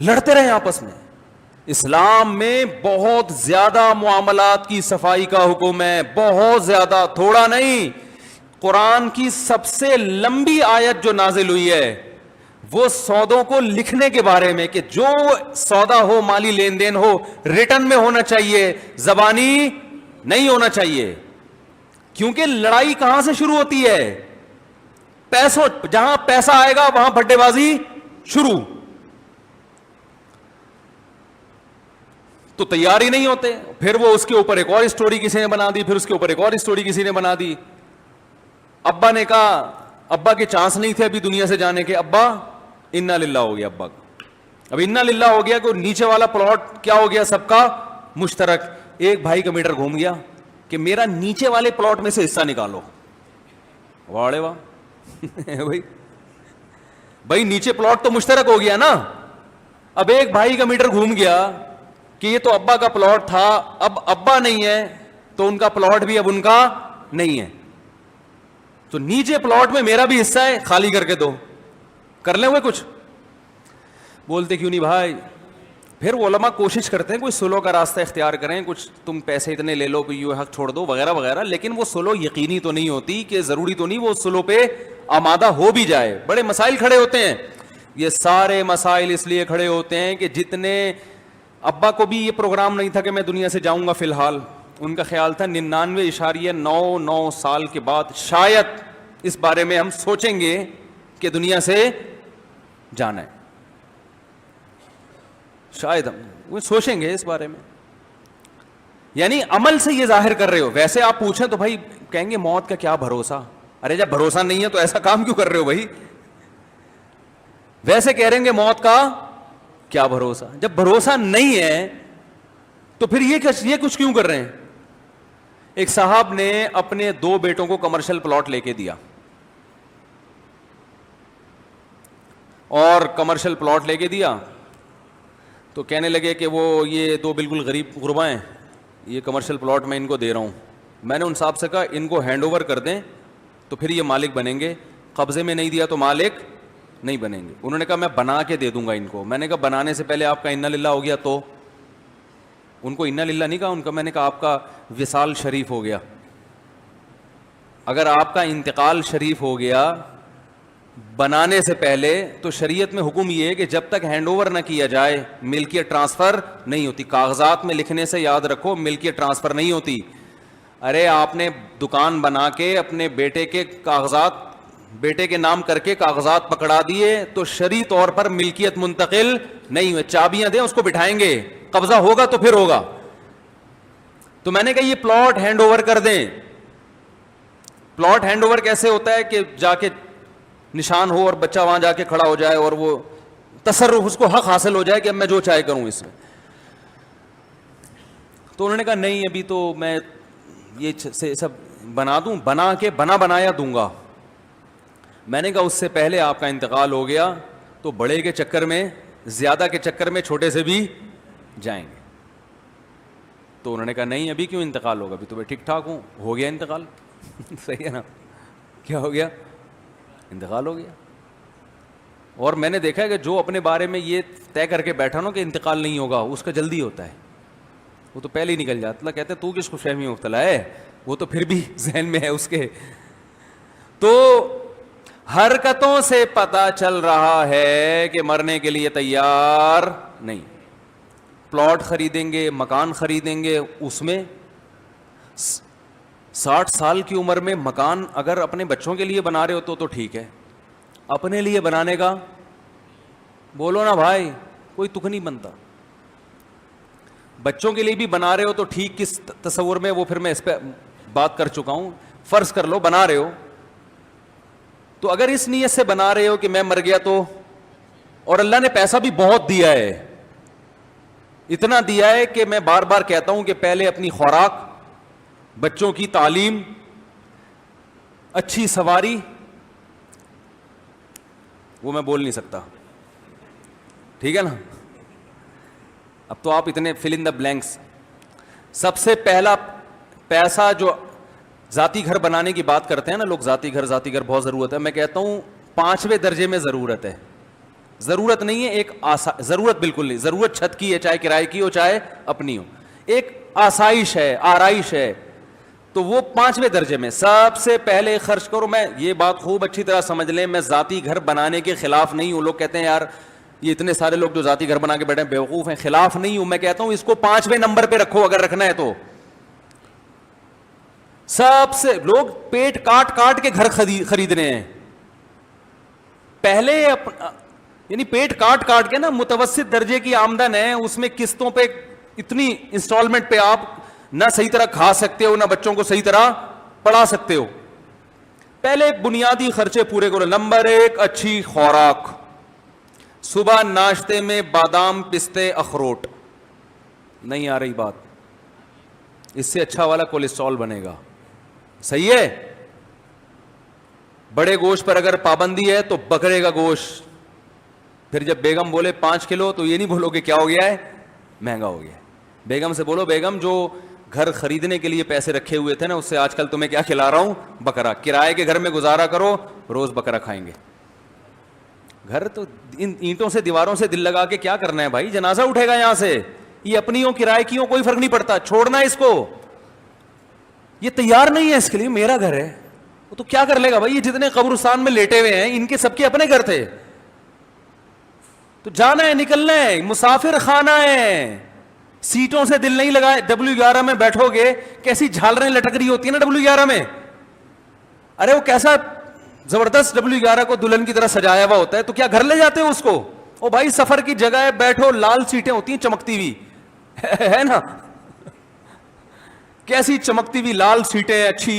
S1: لڑتے رہے آپس میں. اسلام میں بہت زیادہ معاملات کی صفائی کا حکم ہے, بہت زیادہ, تھوڑا نہیں. قرآن کی سب سے لمبی آیت جو نازل ہوئی ہے وہ سودوں کو لکھنے کے بارے میں, کہ جو سودا ہو, مالی لین دین ہو, ریٹن میں ہونا چاہیے, زبانی نہیں ہونا چاہیے. کیونکہ لڑائی کہاں سے شروع ہوتی ہے؟ پیسوں, جہاں پیسہ آئے گا وہاں بھٹے بازی شروع. تو تیار ہی نہیں ہوتے, پھر وہ اس کے اوپر ایک اور اسٹوری کسی نے بنا دی, پھر اس کے اوپر ایک اور اسٹوری کسی نے بنا دی. ابا نے کہا, ابا کے چانس نہیں تھے ابھی دنیا سے جانے کے, ابا انا للہ ہو گیا ابا کا. اب انا للہ ہو گیا کہ نیچے والا پلاٹ کیا ہو گیا, سب کا مشترک. ایک بھائی کا میٹر گھوم گیا کہ میرا نیچے والے پلاٹ میں سے حصہ نکالو. واڑے واہ بھائی نیچے پلاٹ تو مشترک ہو گیا نا. اب ایک بھائی کا میٹر گھوم گیا کہ یہ تو ابا کا پلاٹ تھا, اب ابا نہیں ہے تو ان کا پلاٹ بھی اب ان کا نہیں ہے, تو نیچے پلاٹ میں میرا بھی حصہ ہے, خالی کر کے دو. کر لیں ہوئے کچھ؟ بولتے کیوں نہیں بھائی. پھر علماء کوشش کرتے ہیں کوئی سلو کا راستہ اختیار کریں, کچھ تم پیسے اتنے لے لو کہ یہ حق چھوڑ دو وغیرہ وغیرہ, لیکن وہ سلو یقینی تو نہیں ہوتی, کہ ضروری تو نہیں وہ سلو پہ آمادہ ہو بھی جائے. بڑے مسائل کھڑے ہوتے ہیں. یہ سارے مسائل اس لیے کھڑے ہوتے ہیں کہ جتنے, ابا کو بھی یہ پروگرام نہیں تھا کہ میں دنیا سے جاؤں گا, فی الحال ان کا خیال تھا 99.99 سال کے بعد شاید اس بارے میں ہم سوچیں گے کہ دنیا سے جانا ہے, شاید ہم وہ سوچیں گے اس بارے میں. یعنی عمل سے یہ ظاہر کر رہے ہو. ویسے آپ پوچھیں تو بھائی کہیں گے موت کا کیا بھروسہ. ارے جب بھروسہ نہیں ہے تو ایسا کام کیوں کر رہے ہو بھائی. ویسے کہہ رہے ہیں موت کا کیا بھروسہ. جب بھروسہ نہیں ہے تو پھر یہ کچھ کیوں کر رہے ہیں. ایک صاحب نے اپنے 2 بیٹوں کو کمرشل پلاٹ لے کے دیا, اور کمرشل پلاٹ لے کے دیا تو کہنے لگے کہ وہ یہ 2 بالکل غریب غربا ہیں, یہ کمرشل پلاٹ میں ان کو دے رہا ہوں. میں نے ان صاحب سے کہا ان کو ہینڈ اوور کر دیں تو پھر یہ مالک بنیں گے, قبضے میں نہیں دیا تو مالک نہیں بنیں گے. انہوں نے کہا میں بنا کے دے دوں گا ان کو. میں نے کہا بنانے سے پہلے آپ کا انا للہ ہو گیا تو. ان کو انا للہ نہیں کہا, ان کا میں نے کہا آپ کا وصال شریف ہو گیا. اگر آپ کا انتقال شریف ہو گیا بنانے سے پہلے تو شریعت میں حکم یہ ہے کہ جب تک ہینڈ اوور نہ کیا جائے ملکیت ٹرانسفر نہیں ہوتی. کاغذات میں لکھنے سے یاد رکھو ملکیت ٹرانسفر نہیں ہوتی. ارے آپ نے دکان بنا کے اپنے بیٹے کے کاغذات, بیٹے کے نام کر کے کاغذات پکڑا دیے تو شرعی طور پر ملکیت منتقل نہیں ہوئے. چابیاں دیں اس کو بٹھائیں گے, قبضہ ہوگا تو پھر ہوگا. تو میں نے کہا یہ پلاٹ ہینڈ اوور کر دیں. پلاٹ ہینڈ اوور کیسے ہوتا ہے کہ جا کے نشان ہو اور بچہ وہاں جا کے کھڑا ہو جائے اور وہ تصرف, اس کو حق حاصل ہو جائے کہ اب میں جو چاہے کروں اس میں. تو انہوں نے کہا نہیں ابھی تو میں یہ سب بنا دوں, بنا کے بنایا دوں گا. میں نے کہا اس سے پہلے آپ کا انتقال ہو گیا تو بڑے کے چکر میں, زیادہ کے چکر میں چھوٹے سے بھی جائیں گے. تو انہوں نے کہا نہیں ابھی کیوں انتقال ہوگا, ابھی تو میں ٹھیک ٹھاک ہوں. ہو گیا انتقال. صحیح ہے نا, کیا ہو گیا, انتقال ہو گیا. اور میں نے دیکھا ہے کہ جو اپنے بارے میں یہ طے کر کے بیٹھا نا کہ انتقال نہیں ہوگا, اس کا جلدی ہوتا ہے, وہ تو پہلے ہی نکل جاتا. اللہ کہتے تو کس خوش فہمی میں مبتلا ہے, وہ تو پھر بھی ذہن میں ہے اس کے. تو حرکتوں سے پتہ چل رہا ہے کہ مرنے کے لیے تیار نہیں. پلاٹ خریدیں گے, مکان خریدیں گے, اس میں 60 سال کی عمر میں مکان اگر اپنے بچوں کے لیے بنا رہے ہو تو ٹھیک ہے. اپنے لیے بنانے کا بولو نا بھائی, کوئی تک نہیں بنتا. بچوں کے لیے بھی بنا رہے ہو تو ٹھیک, کس تصور میں وہ پھر میں اس پہ بات کر چکا ہوں. فرض کر لو بنا رہے ہو تو اگر اس نیت سے بنا رہے ہو کہ میں مر گیا تو, اور اللہ نے پیسہ بھی بہت دیا ہے, اتنا دیا ہے کہ میں بار بار کہتا ہوں کہ پہلے اپنی خوراک, بچوں کی تعلیم, اچھی سواری, وہ میں بول نہیں سکتا, ٹھیک ہے نا. اب تو آپ اتنے فل ان دا بلینکس. سب سے پہلا پیسہ جو ذاتی گھر بنانے کی بات کرتے ہیں نا لوگ, ذاتی گھر بہت ضرورت ہے. میں کہتا ہوں 5ویں درجے میں ضرورت ہے, ضرورت نہیں ہے, ایک ضرورت بالکل نہیں. ضرورت چھت کی ہے, چاہے کرائے کی ہو چاہے اپنی ہو, ایک آسائش ہے, آرائش ہے, تو وہ 5ویں درجے میں. سب سے پہلے خرچ کرو. میں یہ بات خوب اچھی طرح سمجھ لیں, میں ذاتی گھر بنانے کے خلاف نہیں ہوں. لوگ کہتے ہیں یار یہ اتنے سارے لوگ جو ذاتی گھر بنا کے بیٹھے ہیں بیوقوف ہیں. خلاف نہیں ہوں, میں کہتا ہوں اس کو 5ویں نمبر پہ رکھو اگر رکھنا ہے تو. سب سے لوگ پیٹ کاٹ کاٹ کے گھر خرید رہے ہیں. پہلے یعنی پیٹ کاٹ کاٹ کے نا, متوسط درجے کی آمدن ہے, اس میں قسطوں پہ اتنی انسٹالمنٹ پہ آپ نہ صحیح طرح کھا سکتے ہو, نہ بچوں کو صحیح طرح پڑھا سکتے ہو. پہلے بنیادی خرچے پورے کرو. نمبر 1, اچھی خوراک. صبح ناشتے میں بادام, پستے, اخروٹ. نہیں آ رہی بات؟ اس سے اچھا والا کولیسٹرول بنے گا. صحیح ہے. بڑے گوشت پر اگر پابندی ہے تو بکرے کا گوشت. پھر جب بیگم بولے 5 کلو تو یہ نہیں بولو کہ کیا ہو گیا ہے, مہنگا ہو گیا ہے. بیگم سے بولو بیگم جو گھر خریدنے کے لیے پیسے رکھے ہوئے تھے نا, اس سے آج کل تمہیں کیا کھلا رہا ہوں, بکرا. کرائے کے گھر میں گزارا کرو, روز بکرا کھائیں گے. گھر تو ان اینٹوں سے دیواروں سے دل لگا کے کیا کرنا ہے بھائی, جنازہ اٹھے گا یہاں سے. یہ اپنی ہو کرائے کی ہو کوئی فرق نہیں پڑتا, چھوڑنا ہے اس کو. یہ تیار نہیں ہے اس کے لیے, میرا گھر ہے. وہ تو کیا کر لے گا بھائی, یہ جتنے قبرستان میں لیٹے ہوئے ہیں ان کے سب کے اپنے گھر تھے. تو جانا ہے, نکلنا ہے, مسافر خانہ ہے. سیٹوں سے دل نہیں لگائے. W11 میں بیٹھو گے, کیسی جھالریں لٹک رہی ہوتی ہیں نا W11 میں. ارے وہ کیسا زبردست W11 کو دلہن کی طرح سجایا ہوا ہوتا ہے, تو کیا گھر لے جاتے ہو اس کو؟ او بھائی سفر کی جگہ ہے, بیٹھو. لال سیٹیں ہوتی ہیں چمکتی ہوئی, ہے نا, کیسی چمکتی ہوئی لال سیٹیں, اچھی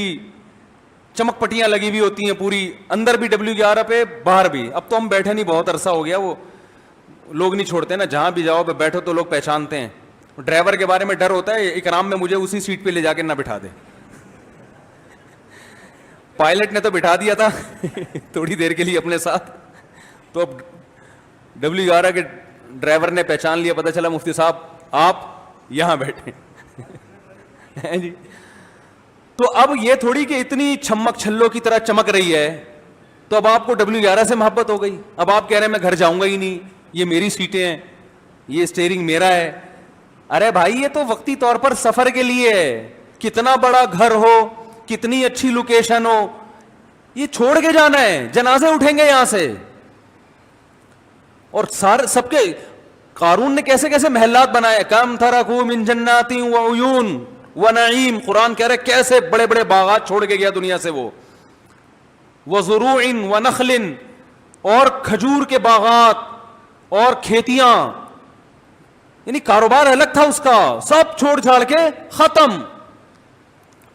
S1: چمک پٹیاں لگی ہوئی ہوتی ہیں پوری, اندر بھی W11 پہ, باہر بھی. اب تو ہم بیٹھے نہیں, بہت عرصہ ہو گیا, وہ لوگ نہیں چھوڑتے نا, جہاں بھی جاؤ بیٹھو تو لوگ پہچانتے ہیں. ڈرائیور کے بارے میں ڈر ہوتا ہے, اکرام میں مجھے اسی سیٹ پہ لے جا کے نہ بٹھا دے. پائلٹ نے تو بٹھا دیا تھا تھوڑی دیر کے لیے اپنے ساتھ, تو اب W11 کے ڈرائیور نے پہچان لیا, پتہ چلا مفتی صاحب آپ یہاں بیٹھے جی. تو اب یہ تھوڑی کہ اتنی چھمک چھلوں کی طرح چمک رہی ہے تو اب آپ کو W11 سے محبت ہو گئی. اب آپ کہہ رہے ہیں میں گھر جاؤں گا ہی نہیں, یہ میری سیٹیں ہیں, یہ اسٹیئرنگ میرا ہے. ارے بھائی یہ تو وقتی طور پر سفر کے لیے ہے. کتنا بڑا گھر ہو, کتنی اچھی لوکیشن ہو, یہ چھوڑ کے جانا ہے. جنازے اٹھیں گے یہاں سے. اور سب کے قارون نے کیسے کیسے محلات بنائے. کم ترکوا من جنات وعیون ونعیم, قرآن کہہ رہے کیسے بڑے بڑے باغات چھوڑ کے گیا دنیا سے وہ. وزروع ونخل, اور کھجور کے باغات اور کھیتیاں, یعنی کاروبار الگ تھا اس کا, سب چھوڑ چھاڑ کے ختم.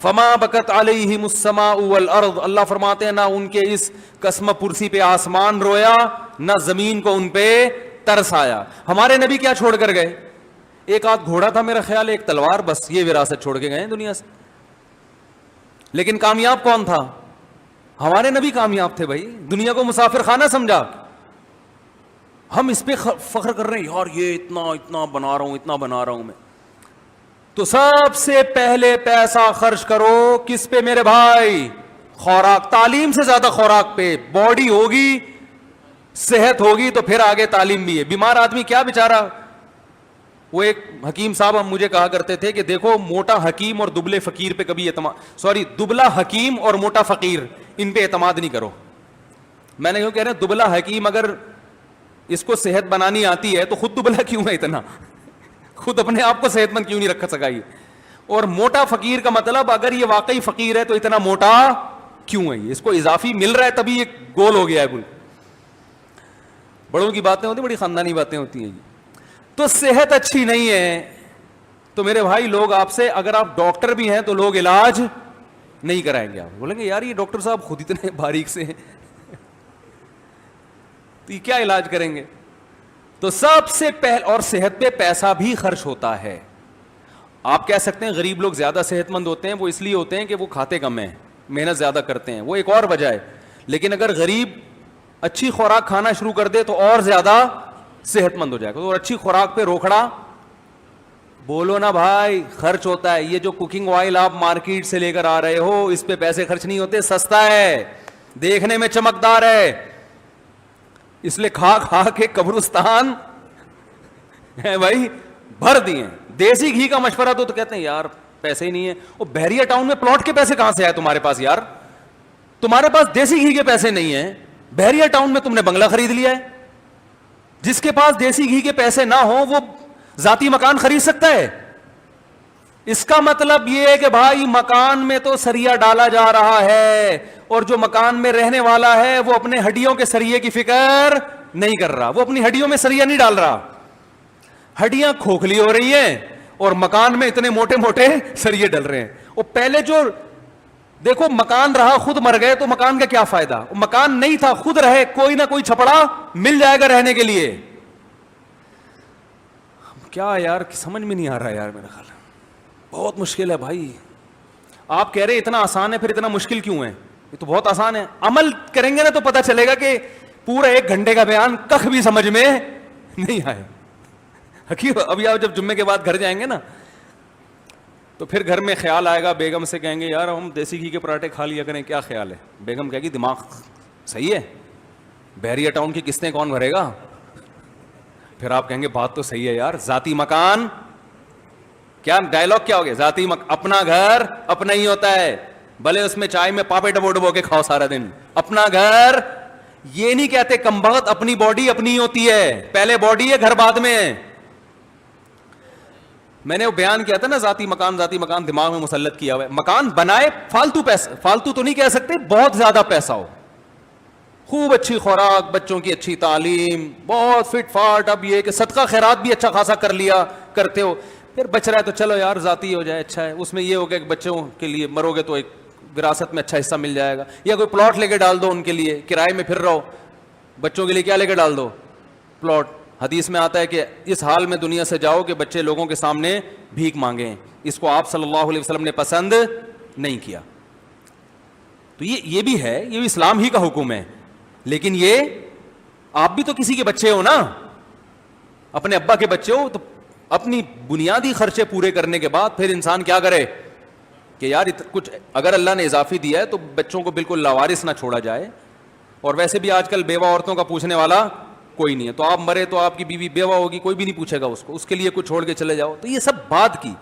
S1: فما بکت علیہم السماء والارض, اللہ فرماتے ہیں نہ ان کے اس قسم پرسی پہ آسمان رویا, نہ زمین کو ان پہ ترس آیا. ہمارے نبی کیا چھوڑ کر گئے؟ ایک آدھ گھوڑا تھا میرا خیال, ایک تلوار, بس یہ وراثت چھوڑ کے گئے دنیا سے. لیکن کامیاب کون تھا؟ ہمارے نبی کامیاب تھے بھائی. دنیا کو مسافر خانہ سمجھا. ہم اس پہ فخر کر رہے ہیں یار یہ اتنا بنا رہا ہوں, اتنا بنا رہا ہوں میں. تو سب سے پہلے پیسہ خرچ کرو کس پہ میرے بھائی؟ خوراک. تعلیم سے زیادہ خوراک پہ. باڈی ہوگی, صحت ہوگی تو پھر آگے تعلیم بھی ہے. بیمار آدمی کیا بیچارہ, وہ ایک حکیم صاحب ہم مجھے کہا کرتے تھے کہ دیکھو موٹا حکیم اور دبلے فقیر پہ کبھی دبلا حکیم اور موٹا فقیر ان پہ اعتماد نہیں کرو. میں نے کیوں کہہ رہے ہیں, دبلا حکیم اگر اس کو صحت بنانی آتی ہے تو خود دبلا کیوں ہے اتنا, خود اپنے آپ کو صحت مند کیوں نہیں رکھ سکا یہ. اور موٹا فقیر کا مطلب اگر یہ واقعی فقیر ہے تو اتنا موٹا کیوں ہے, اس کو اضافی مل رہا ہے تبھی یہ گول ہو گیا ہے. گل بڑوں کی باتیں ہوتی, بڑی خاندانی باتیں ہوتی ہیں. تو صحت اچھی نہیں ہے تو میرے بھائی لوگ آپ سے, اگر آپ ڈاکٹر بھی ہیں تو لوگ علاج نہیں کرائیں گے. آپ بولیں گے یار یہ ڈاکٹر صاحب خود اتنے باریک سے ہیں تو یہ کیا علاج کریں گے. تو سب سے پہلے, اور صحت پہ پیسہ بھی خرچ ہوتا ہے. آپ کہہ سکتے ہیں غریب لوگ زیادہ صحت مند ہوتے ہیں, وہ اس لیے ہوتے ہیں کہ وہ کھاتے کم ہیں, محنت زیادہ کرتے ہیں, وہ ایک اور وجہ ہے. لیکن اگر غریب اچھی خوراک کھانا شروع کر دے تو اور زیادہ صحت مند ہو جائے گا. اور اچھی خوراک پہ روکھڑا بولو نا بھائی, خرچ ہوتا ہے. یہ جو کوکنگ آئل آپ مارکیٹ سے لے کر آ رہے ہو, اس پہ پیسے خرچ نہیں ہوتے, سستا ہے, دیکھنے میں چمکدار ہے, اس لیے کھا کھا کے قبرستان ہے بھائی بھر دیے. دیسی گھی کا مشورہ تو کہتے ہیں یار پیسے ہی نہیں ہے. وہ بحریہ ٹاؤن میں پلاٹ کے پیسے کہاں سے آئے تمہارے پاس یار؟ تمہارے پاس دیسی گھی کے پیسے نہیں ہیں, بحریہ ٹاؤن میں تم نے بنگلہ خرید لیا ہے. جس کے پاس دیسی گھی کے پیسے نہ ہوں وہ ذاتی مکان خرید سکتا ہے. اس کا مطلب یہ ہے کہ بھائی مکان میں تو سریا ڈالا جا رہا ہے, اور جو مکان میں رہنے والا ہے وہ اپنے ہڈیوں کے سریے کی فکر نہیں کر رہا, وہ اپنی ہڈیوں میں سریا نہیں ڈال رہا. ہڈیاں کھوکھلی ہو رہی ہیں اور مکان میں اتنے موٹے موٹے سریے ڈل رہے ہیں. اور پہلے جو دیکھو مکان رہا خود مر گئے تو مکان کا کیا فائدہ؟ مکان نہیں تھا خود رہے, کوئی نہ کوئی چھپڑا مل جائے گا رہنے کے لیے. کیا یار سمجھ میں نہیں آ رہا یار, میرا خیال بہت مشکل ہے بھائی. آپ کہہ رہے اتنا آسان ہے, پھر اتنا مشکل کیوں ہے؟ یہ تو بہت آسان ہے. عمل کریں گے نا تو پتہ چلے گا کہ پورا 1 گھنٹے کا بیان کخ بھی سمجھ میں نہیں آئے. حقیقت ابھی آپ جب جمعے کے بعد گھر جائیں گے نا تو پھر گھر میں خیال آئے گا, بیگم سے کہیں گے یار ہم دیسی گھی کے پراٹھے کھا لیا کریں, کیا خیال ہے؟ بیگم کہے گی دماغ صحیح ہے, بحریہ ٹاؤن کی قسطیں کون بھرے گا؟ پھر آپ کہیں گے بات تو صحیح ہے یار, ذاتی مکان, کیا ڈائلاگ کیا ہو گیا, ذاتی اپنا گھر اپنا ہی ہوتا ہے, بھلے اس میں چائے میں پاپے ڈبو ڈبو کے کھاؤ سارا دن, اپنا گھر. یہ نہیں کہتے کمبخت اپنی باڈی اپنی ہی ہوتی ہے, پہلے باڈی ہے گھر بعد میں ہے. میں نے وہ بیان کیا تھا نا, ذاتی مکان دماغ میں مسلط کیا ہوا ہے. مکان بنائے فالتو پیسہ, فالتو تو نہیں کہہ سکتے, بہت زیادہ پیسہ ہو, خوب اچھی خوراک, بچوں کی اچھی تعلیم, بہت فٹ فاٹ. اب یہ کہ صدقہ خیرات بھی اچھا خاصا کر لیا کرتے ہو, پھر بچ رہا ہے تو چلو یار ذاتی ہو جائے, اچھا ہے. اس میں یہ ہو گیا کہ بچوں کے لیے مرو گے تو ایک وراثت میں اچھا حصہ مل جائے گا, یا کوئی پلاٹ لے کے ڈال دو ان کے لیے, کرائے میں پھر رہو. بچوں کے لیے کیا لے کے ڈال دو؟ پلاٹ. حدیث میں آتا ہے کہ اس حال میں دنیا سے جاؤ کہ بچے لوگوں کے سامنے بھیک مانگیں. اس کو آپ صلی اللہ علیہ وسلم نے پسند نہیں کیا. تو یہ بھی ہے, یہ بھی اسلام ہی کا حکم ہے. لیکن یہ آپ بھی تو کسی کے بچے ہو نا, اپنے ابا کے بچے ہو, تو اپنی بنیادی خرچے پورے کرنے کے بعد پھر انسان کیا کرے کہ یار کچھ اگر اللہ نے اضافی دیا ہے تو بچوں کو بالکل لاوارث نہ چھوڑا جائے. اور ویسے بھی آج کل بیوہ عورتوں کا پوچھنے والا کوئی نہیں ہے, تو آپ مرے تو آپ کی بیوی بیوہ ہوگی, کوئی بھی نہیں پوچھے گا اس کو, اس کے لیے کچھ چھوڑ کے چلے جاؤ. تو یہ سب بات کی,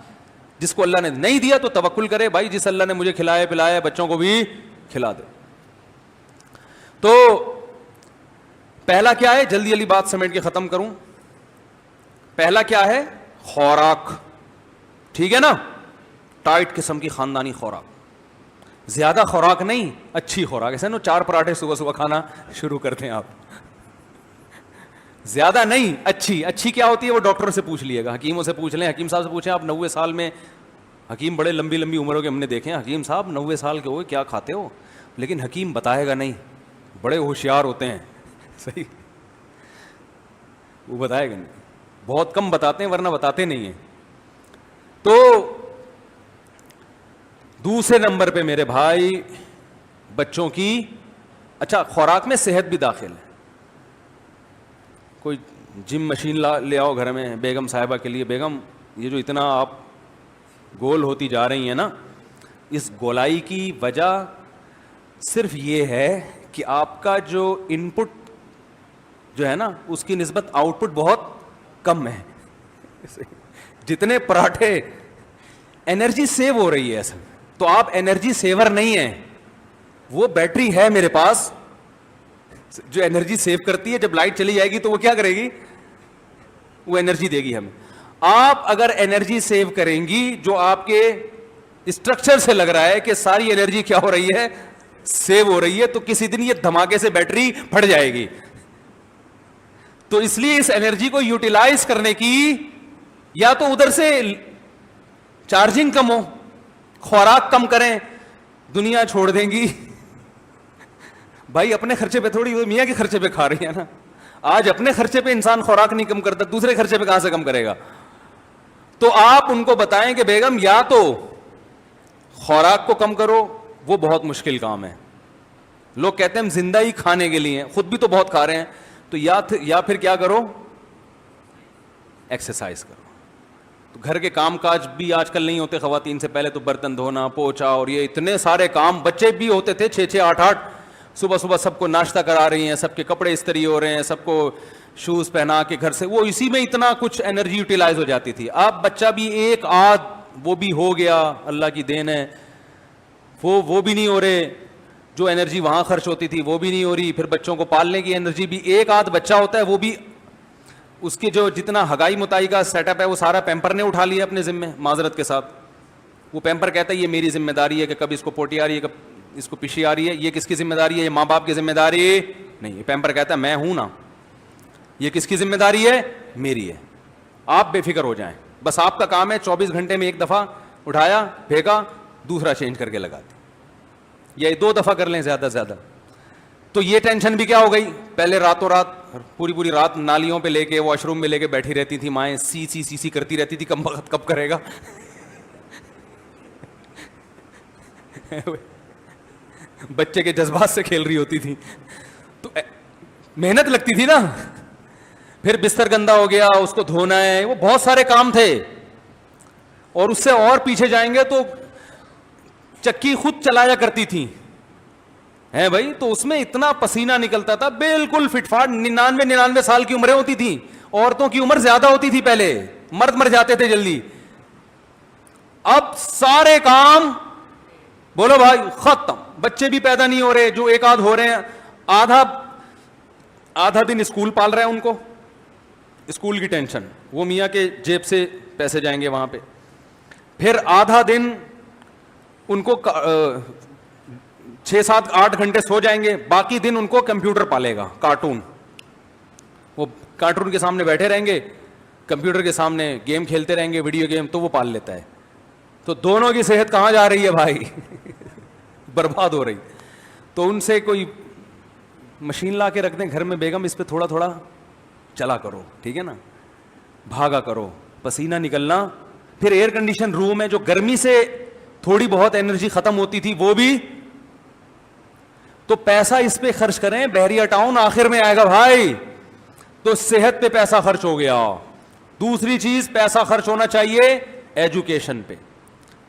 S1: جس کو اللہ نے نہیں دیا تو توکل کرے بھائی, جس اللہ نے مجھے کھلایا پلایا بچوں کو بھی کھلا دے. تو پہلا کیا ہے, جلدی جلدی بات سمیٹ کے ختم کروں. پہلا کیا ہے؟ خوراک. ٹھیک ہے نا, ٹائٹ قسم کی خاندانی خوراک, زیادہ خوراک نہیں, اچھی خوراک. ایسے نا 4 پراٹھے صبح صبح کھانا شروع کرتے ہیں آپ, زیادہ نہیں, اچھی. اچھی کیا ہوتی ہے وہ ڈاکٹر سے پوچھ لیے گا, حکیموں سے پوچھ لیں, حکیم صاحب سے پوچھیں آپ 90 سال میں, حکیم بڑے لمبی لمبی عمروں کے ہم نے دیکھے ہیں, حکیم صاحب 90 سال کے ہوئے کیا کھاتے ہو, لیکن حکیم بتائے گا نہیں, بڑے ہوشیار ہوتے ہیں. صحیح, وہ بتائے گا نہیں, بہت کم بتاتے ہیں ورنہ بتاتے نہیں ہیں. تو دوسرے نمبر پہ میرے بھائی بچوں کی, اچھا خوراک میں صحت بھی داخل ہے. کوئی جم مشین لے آؤ گھر میں بیگم صاحبہ کے لیے, بیگم یہ جو اتنا آپ گول ہوتی جا رہی ہیں نا, اس گولائی کی وجہ صرف یہ ہے کہ آپ کا جو ان پٹ جو ہے نا اس کی نسبت آؤٹ پٹ بہت کم ہے. جتنے پراٹھے انرجی سیو ہو رہی ہے اصل, تو آپ انرجی سیور نہیں ہیں, وہ بیٹری ہے میرے پاس جو انرجی سیو کرتی ہے. جب لائٹ چلی جائے گی تو وہ کیا کرے گی, وہ انرجی دے گی ہمیں. آپ اگر انرجی سیو کریں گی, جو آپ کے اسٹرکچر سے لگ رہا ہے کہ ساری انرجی کیا ہو رہی ہے, سیو ہو رہی ہے, تو کسی دن یہ دھماکے سے بیٹری پھٹ جائے گی. تو اس لیے اس انرجی کو یوٹیلائز کرنے کی, یا تو ادھر سے چارجنگ کم ہو, خوراک کم کریں, دنیا چھوڑ دیں گی. بھائی اپنے خرچے پہ تھوڑی, میاں کے خرچے پہ کھا رہی ہے نا. آج اپنے خرچے پہ انسان خوراک نہیں کم کرتا, دوسرے خرچے پہ کہاں سے کم کرے گا. تو آپ ان کو بتائیں کہ بیگم یا تو خوراک کو کم کرو, وہ بہت مشکل کام ہے. لوگ کہتے ہیں ہم زندہ ہی کھانے کے لیے ہیں, خود بھی تو بہت کھا رہے ہیں. تو یا پھر کیا کرو, ایکسرسائز کرو. تو گھر کے کام کاج بھی آج کل نہیں ہوتے خواتین سے، پہلے تو برتن دھونا، پوچھا اور یہ اتنے سارے کام، بچے بھی ہوتے تھے 6 8 صبح صبح سب کو ناشتہ کرا رہی ہیں، سب کے کپڑے استری ہو رہے ہیں، سب کو شوز پہنا کے گھر سے، وہ اسی میں اتنا کچھ انرجی یوٹیلائز ہو جاتی تھی. اب بچہ بھی ایک آدھ وہ بھی ہو گیا، اللہ کی دین ہے، وہ بھی نہیں ہو رہے، جو انرجی وہاں خرچ ہوتی تھی وہ بھی نہیں ہو رہی. پھر بچوں کو پالنے کی انرجی بھی، ایک آدھ بچہ ہوتا ہے وہ بھی اس کے جو جتنا ہگائی متائی کا سیٹ اپ ہے وہ سارا پیمپر نے اٹھا لیا اپنے ذمے معذرت کے ساتھ. وہ پیمپر کہتا ہے یہ میری ذمہ داری ہے کہ کب اس کو پوٹی آ رہی ہے، کب اس کو پشی آ رہی ہے. یہ کس کی ذمہ داری ہے؟ یہ ماں باپ کی ذمہ داری نہیں. یہ پیمپر کہتا ہے میں ہوں نا، یہ کس کی ذمہ داری ہے؟ میری ہے. آپ بے فکر ہو جائیں، بس آپ کا کام ہے 24 گھنٹے میں ایک دفعہ اٹھایا، پھینکا، دوسرا چینج کر کے لگا دیا، یا 2 دفعہ کر لیں زیادہ سے زیادہ. تو یہ ٹینشن بھی کیا ہو گئی، پہلے راتوں رات پوری رات نالیوں پہ لے کے واش روم میں لے کے بیٹھی رہتی تھی مائیں، سی کرتی رہتی تھی، کم وقت کب کرے گا. بچے کے جذبات سے کھیل رہی ہوتی تھی تو محنت لگتی تھی نا. پھر بستر گندا ہو گیا، اس کو دھونا ہے، وہ بہت سارے کام تھے. اور اس سے اور پیچھے جائیں گے تو چکی خود چلایا کرتی تھی ہیں بھائی، تو اس میں اتنا پسینہ نکلتا تھا، بالکل فٹ فاٹ. 99 سال کی عمریں ہوتی تھیں. عورتوں کی عمر زیادہ ہوتی تھی پہلے، مرد مر جاتے تھے جلدی. اب سارے کام بولو بھائی ختم. بچے بھی پیدا نہیں ہو رہے، جو ایک آدھ ہو رہے ہیں، آدھا دن اسکول پال رہے ہیں ان کو، اسکول کی ٹینشن، وہ میاں کے جیب سے پیسے جائیں گے وہاں پہ. پھر آدھا دن ان کو 6 7 8 گھنٹے سو جائیں گے، باقی دن ان کو کمپیوٹر پالے گا، کارٹون. وہ کارٹون کے سامنے بیٹھے رہیں گے، کمپیوٹر کے سامنے گیم کھیلتے رہیں گے، ویڈیو گیم، تو وہ پال لیتا ہے. تو دونوں کی صحت کہاں جا رہی ہے بھائی؟ برباد ہو رہی. تو ان سے کوئی مشین لا کے رکھ دیں گھر میں، بیگم اس پہ تھوڑا تھوڑا چلا کرو، ٹھیک ہے نا، بھاگا کرو، پسینہ نکلنا. پھر ایئر کنڈیشن روم ہے، جو گرمی سے تھوڑی بہت انرجی ختم ہوتی تھی وہ بھی. تو پیسہ اس پہ خرچ کریں، بحریہ ٹاؤن آخر میں آئے گا بھائی. تو صحت پہ پیسہ خرچ ہو گیا. دوسری چیز پیسہ خرچ ہونا چاہیے ایجوکیشن پہ.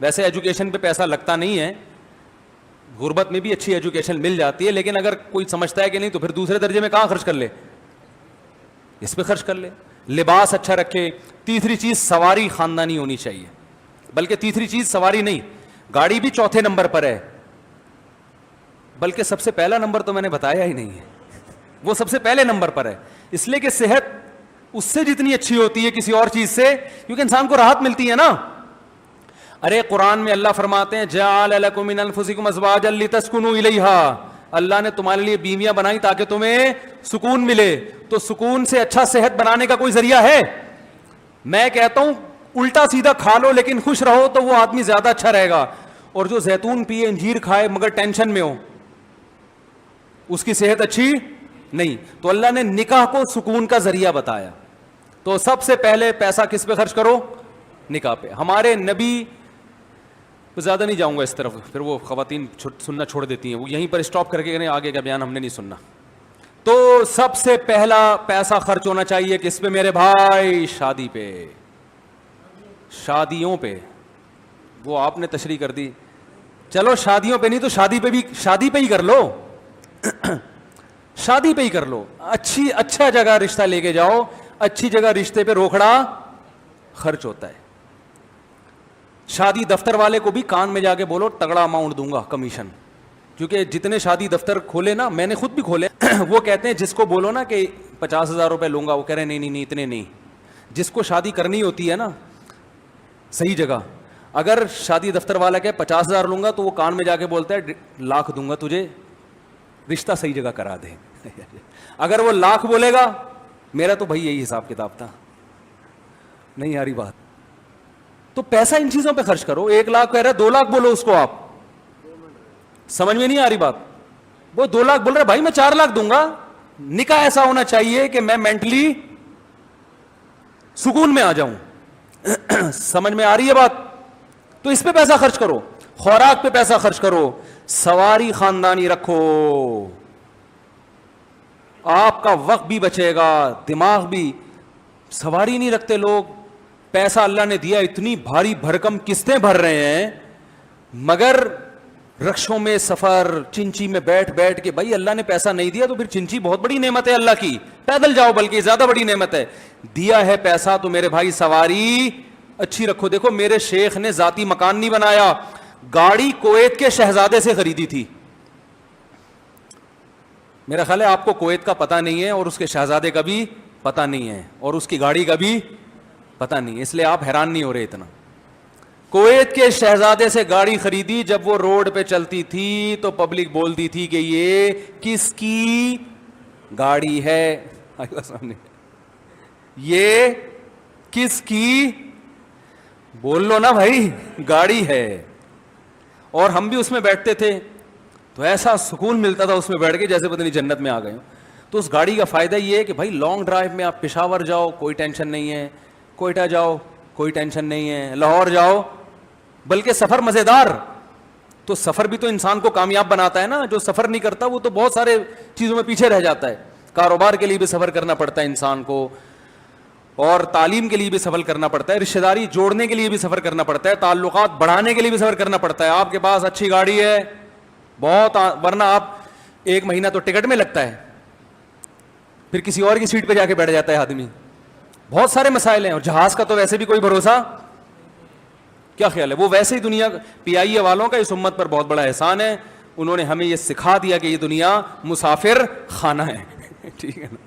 S1: ویسے ایجوکیشن پہ پیسہ لگتا نہیں ہے، غربت میں بھی اچھی ایجوکیشن مل جاتی ہے، لیکن اگر کوئی سمجھتا ہے کہ نہیں تو پھر دوسرے درجے میں کہاں خرچ کر لے، اس پہ خرچ کر لے. لباس اچھا رکھے. تیسری چیز سواری خاندانی ہونی چاہیے، بلکہ تیسری چیز سواری نہیں، گاڑی بھی چوتھے نمبر پر ہے، بلکہ سب سے پہلا نمبر تو میں نے بتایا ہی نہیں ہے، وہ سب سے پہلے نمبر پر ہے. اس لیے کہ صحت اس سے جتنی اچھی ہوتی ہے کسی اور چیز سے، کیونکہ انسان کو راحت ملتی ہے نا. ارے قرآن میں اللہ فرماتے ہیں جعل لکم من انفسکم ازواجا لتسکنوا الیہا، اللہ نے تمہارے لیے بیویاں بنائی تاکہ تمہیں سکون ملے. تو سکون سے اچھا صحت بنانے کا کوئی ذریعہ ہے؟ میں کہتا ہوں الٹا سیدھا کھا لو لیکن خوش رہو تو وہ آدمی زیادہ اچھا رہے گا. اور جو زیتون پیے، انجیر کھائے مگر ٹینشن میں ہو، اس کی صحت اچھی نہیں. تو اللہ نے نکاح کو سکون کا ذریعہ بتایا. تو سب سے پہلے پیسہ کس پہ خرچ کرو؟ نکاح پہ. ہمارے نبی، زیادہ نہیں جاؤں گا اس طرف، پھر وہ خواتین سننا چھوڑ دیتی ہیں، وہ یہیں پر اسٹاپ کر کے آگے کا بیان ہم نے نہیں سننا. تو سب سے پہلا پیسہ خرچ ہونا چاہیے کس پہ میرے بھائی؟ شادی پہ، شادیوں پہ. وہ آپ نے تشریح کر دی، چلو شادیوں پہ نہیں تو شادی پہ بھی، شادی پہ ہی کر لو، شادی پہ ہی کر لو. اچھا جگہ رشتہ لے کے جاؤ، اچھی جگہ رشتے پہ روکڑا خرچ ہوتا ہے. شادی دفتر والے کو بھی کان میں جا کے بولو تگڑا اماؤنٹ دوں گا کمیشن، کیونکہ جتنے شادی دفتر کھولے نا، میں نے خود بھی کھولے، وہ کہتے ہیں جس کو بولو نا کہ 50,000 روپے لوں گا، وہ کہہ رہے ہیں نہیں اتنے نہیں. جس کو شادی کرنی ہوتی ہے نا صحیح جگہ، اگر شادی دفتر والا کہ 50,000 لوں گا تو وہ کان میں جا کے بولتا ہے 1,00,000 دوں گا تجھے، رشتہ صحیح جگہ کرا دے. اگر وہ 1,00,000 بولے گا، میرا تو بھائی یہی حساب کتاب تھا. نہیں آ رہی بات؟ تو پیسہ ان چیزوں پہ خرچ کرو. 1,00,000 کہہ رہا ہے 2,00,000 بولو اس کو. آپ سمجھ میں نہیں آ رہی بات؟ وہ 2,00,000 بول رہا ہے، بھائی میں 4,00,000 دوں گا. نکاح ایسا ہونا چاہیے کہ میں مینٹلی سکون میں آ جاؤں. سمجھ میں آ رہی ہے بات؟ تو اس پہ پیسہ خرچ کرو. خوراک پہ پیسہ خرچ کرو. سواری خاندانی رکھو، آپ کا وقت بھی بچے گا، دماغ بھی. سواری نہیں رکھتے لوگ، پیسہ اللہ نے دیا, اتنی بھاری بھرکم قسطیں بھر رہے ہیں, مگر رکشوں میں سفر, چنچی میں بیٹھ بیٹھ کے. بھائی اللہ نے پیسہ نہیں دیا تو پھر چنچی بہت بڑی نعمت ہے اللہ کی, پیدل جاؤ بلکہ زیادہ بڑی نعمت ہے. دیا ہے پیسہ تو میرے بھائی سواری اچھی رکھو. دیکھو میرے شیخ نے ذاتی مکان نہیں بنایا, گاڑی کویت کے شہزادے سے خریدی تھی. میرا خیال ہے آپ کو کویت کا پتہ نہیں ہے, اور اس کے شہزادے کا بھی پتہ نہیں ہے, اور اس کی گاڑی کا بھی پتہ نہیں ہے, اس لیے آپ حیران نہیں ہو رہے اتنا. کویت کے شہزادے سے گاڑی خریدی, جب وہ روڈ پہ چلتی تھی تو پبلک بولتی تھی کہ یہ کس کی گاڑی ہے, یہ کس کی, بول لو نا بھائی, گاڑی ہے. اور ہم بھی اس میں بیٹھتے تھے تو ایسا سکون ملتا تھا اس میں بیٹھ کے جیسے پتہ نہیں جنت میں آ گئے. تو اس گاڑی کا فائدہ یہ ہے کہ بھائی لانگ ڈرائیو میں آپ پشاور جاؤ کوئی ٹینشن نہیں ہے, کوئٹہ جاؤ کوئی ٹینشن نہیں ہے, لاہور جاؤ, بلکہ سفر مزیدار. تو سفر بھی تو انسان کو کامیاب بناتا ہے نا, جو سفر نہیں کرتا وہ تو بہت سارے چیزوں میں پیچھے رہ جاتا ہے. کاروبار کے لیے بھی سفر کرنا پڑتا ہے انسان کو, اور تعلیم کے لیے بھی سفر کرنا پڑتا ہے, رشتہ داری جوڑنے کے لیے بھی سفر کرنا پڑتا ہے, تعلقات بڑھانے کے لیے بھی سفر کرنا پڑتا ہے. آپ کے پاس اچھی گاڑی ہے بہت, ورنہ آپ ایک مہینہ تو ٹکٹ میں لگتا ہے, پھر کسی اور کی سیٹ پہ جا کے بیٹھ جاتا ہے آدمی. بہت سارے مسائل ہیں, اور جہاز کا تو ویسے بھی کوئی بھروسہ. کیا خیال ہے, وہ ویسے ہی دنیا پی آئی اے والوں کا اس امت پر بہت بڑا احسان ہے, انہوں نے ہمیں یہ سکھا دیا کہ یہ دنیا مسافر خانہ ہے. ٹھیک ہے نا.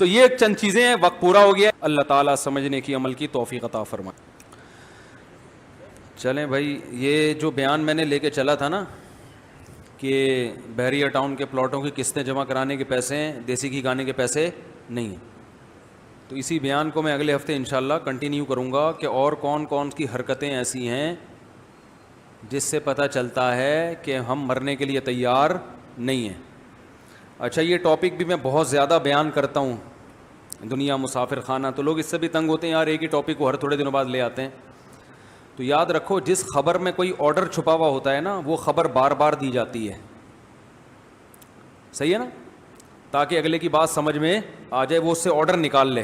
S1: تو یہ چند چیزیں ہیں, وقت پورا ہو گیا. اللہ تعالیٰ سمجھنے کی عمل کی توفیق عطا فرمائے. چلیں بھائی, یہ جو بیان میں نے لے کے چلا تھا نا کہ بحریہ ٹاؤن کے پلاٹوں کی قسطیں جمع کرانے کے پیسے ہیں, دیسی گھی گانے کے پیسے نہیں ہیں, تو اسی بیان کو میں اگلے ہفتے انشاءاللہ کنٹینیو کروں گا کہ اور کون کون کی حرکتیں ایسی ہیں جس سے پتہ چلتا ہے کہ ہم مرنے کے لیے تیار نہیں ہیں. اچھا, یہ ٹاپک بھی میں بہت زیادہ بیان کرتا ہوں, دنیا مسافر خانہ, تو لوگ اس سے بھی تنگ ہوتے ہیں, یار ایک ہی ٹاپک کو ہر تھوڑے دنوں بعد لے آتے ہیں. تو یاد رکھو, جس خبر میں کوئی آرڈر چھپا ہوا ہوتا ہے نا, وہ خبر بار بار دی جاتی ہے. صحیح ہے نا, تاکہ اگلے کی بات سمجھ میں آ جائے, وہ اس سے آرڈر نکال لے.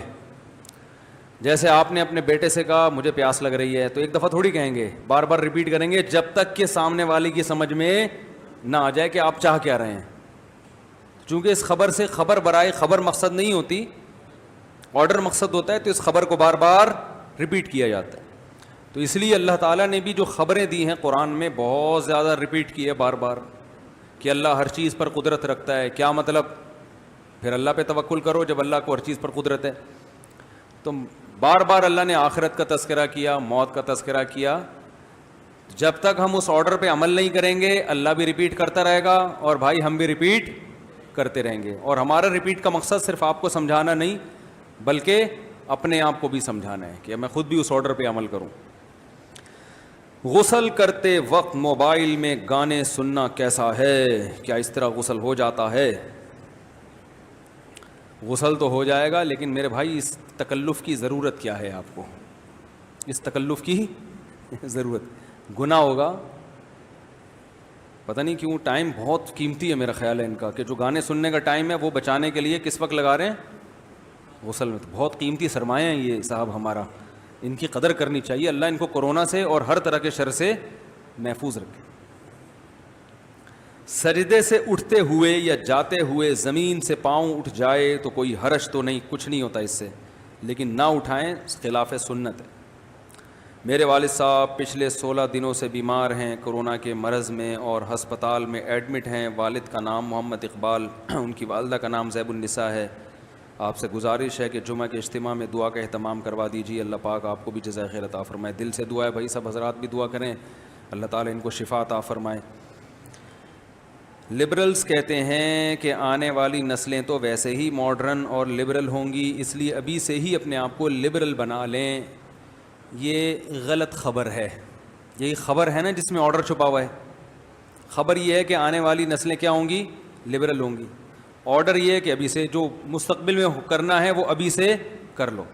S1: جیسے آپ نے اپنے بیٹے سے کہا مجھے پیاس لگ رہی ہے, تو ایک دفعہ تھوڑی کہیں گے, بار بار ریپیٹ کریں گے جب تک کہ سامنے والے کی سمجھ میں نہ آ جائے کہ آپ چاہ کیا رہے ہیں. چونکہ اس خبر سے خبر برائے خبر مقصد نہیں ہوتی, آرڈر مقصد ہوتا ہے, تو اس خبر کو بار بار ریپیٹ کیا جاتا ہے. تو اس لیے اللہ تعالیٰ نے بھی جو خبریں دی ہیں قرآن میں بہت زیادہ ریپیٹ کی ہے بار بار, کہ اللہ ہر چیز پر قدرت رکھتا ہے. کیا مطلب, پھر اللہ پہ توکل کرو جب اللہ کو ہر چیز پر قدرت ہے. تو بار بار اللہ نے آخرت کا تذکرہ کیا, موت کا تذکرہ کیا. جب تک ہم اس آرڈر پہ عمل نہیں کریں گے اللہ بھی ریپیٹ کرتا رہے گا, اور بھائی ہم بھی ریپیٹ کرتے رہیں گے. اور ہمارا ریپیٹ کا مقصد صرف آپ کو سمجھانا نہیں بلکہ اپنے آپ کو بھی سمجھانا ہے کہ میں خود بھی اس آرڈر پہ عمل کروں. غسل کرتے وقت موبائل میں گانے سننا کیسا ہے, کیا اس طرح غسل ہو جاتا ہے؟ غسل تو ہو جائے گا, لیکن میرے بھائی اس تکلف کی ضرورت کیا ہے آپ کو, اس تکلف کی ضرورت, گناہ ہوگا. پتہ نہیں کیوں ٹائم بہت قیمتی ہے میرا خیال ہے ان کا, کہ جو گانے سننے کا ٹائم ہے وہ بچانے کے لیے کس وقت لگا رہے ہیں, غسل میں. تو بہت قیمتی سرمایہ ہیں یہ صاحب ہمارا, ان کی قدر کرنی چاہیے. اللہ ان کو کورونا سے اور ہر طرح کے شر سے محفوظ رکھے. سجدے سے اٹھتے ہوئے یا جاتے ہوئے زمین سے پاؤں اٹھ جائے تو کوئی حرج تو نہیں, کچھ نہیں ہوتا اس سے, لیکن نہ اٹھائیں خلاف سنت ہے. میرے والد صاحب پچھلے 16 دنوں سے بیمار ہیں, کورونا کے مرض میں, اور ہسپتال میں ایڈمٹ ہیں. والد کا نام محمد اقبال, ان کی والدہ کا نام زیب النساء ہے. آپ سے گزارش ہے کہ جمعہ کے اجتماع میں دعا کا اہتمام کروا دیجیے. اللہ پاک آپ کو بھی جزائے خیر عطا فرمائے. دل سے دعا ہے بھائی, سب حضرات بھی دعا کریں, اللہ تعالیٰ ان کو شفا عطا فرمائے. لبرلز کہتے ہیں کہ آنے والی نسلیں تو ویسے ہی ماڈرن اور لبرل ہوں گی, اس لیے ابھی سے ہی اپنے آپ کو لبرل بنا لیں. یہ غلط خبر ہے. یہی خبر ہے نا جس میں آرڈر چھپا ہوا ہے. خبر یہ ہے کہ آنے والی نسلیں کیا ہوں گی, لبرل ہوں گی. آرڈر یہ ہے کہ ابھی سے جو مستقبل میں کرنا ہے وہ ابھی سے کر لو.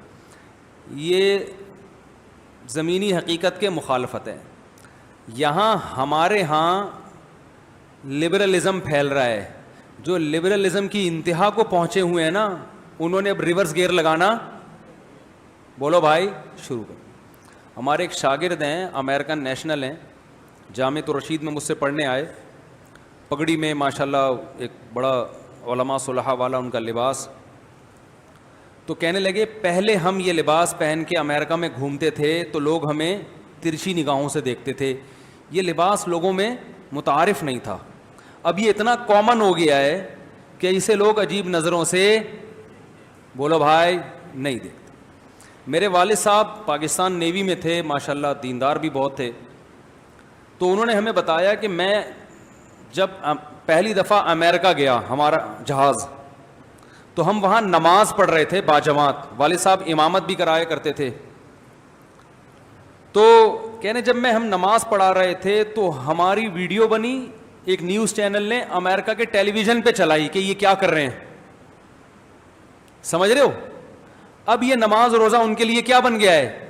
S1: یہ زمینی حقیقت کے مخالفت ہے. یہاں ہمارے ہاں لبرلزم پھیل رہا ہے. جو لبرلزم کی انتہا کو پہنچے ہوئے ہیں نا, انہوں نے اب ریورس گیئر لگانا بولو بھائی شروع کرو. ہمارے ایک شاگرد ہیں, امریکن نیشنل ہیں, جامعۃ الرشید میں مجھ سے پڑھنے آئے, پگڑی میں ماشاءاللہ ایک بڑا علماء صلحاء والا ان کا لباس. تو کہنے لگے پہلے ہم یہ لباس پہن کے امریکہ میں گھومتے تھے تو لوگ ہمیں ترچھی نگاہوں سے دیکھتے تھے, یہ لباس لوگوں میں متعارف نہیں تھا. اب یہ اتنا کامن ہو گیا ہے کہ اسے لوگ عجیب نظروں سے, بولو بھائی, نہیں دیکھتے. میرے والد صاحب پاکستان نیوی میں تھے, ماشاءاللہ دیندار بھی بہت تھے. تو انہوں نے ہمیں بتایا کہ میں جب پہلی دفعہ امریکہ گیا, ہمارا جہاز, تو ہم وہاں نماز پڑھ رہے تھے باجماعت, والد صاحب امامت بھی کرایا کرتے تھے. تو کہنے جب ہم نماز پڑھا رہے تھے تو ہماری ویڈیو بنی, ایک نیوز چینل نے امریکہ کے ٹیلی ویژن پہ چلائی کہ یہ کیا کر رہے ہیں, سمجھ رہے ہو. اب یہ نماز روزہ ان کے لیے کیا بن گیا ہے,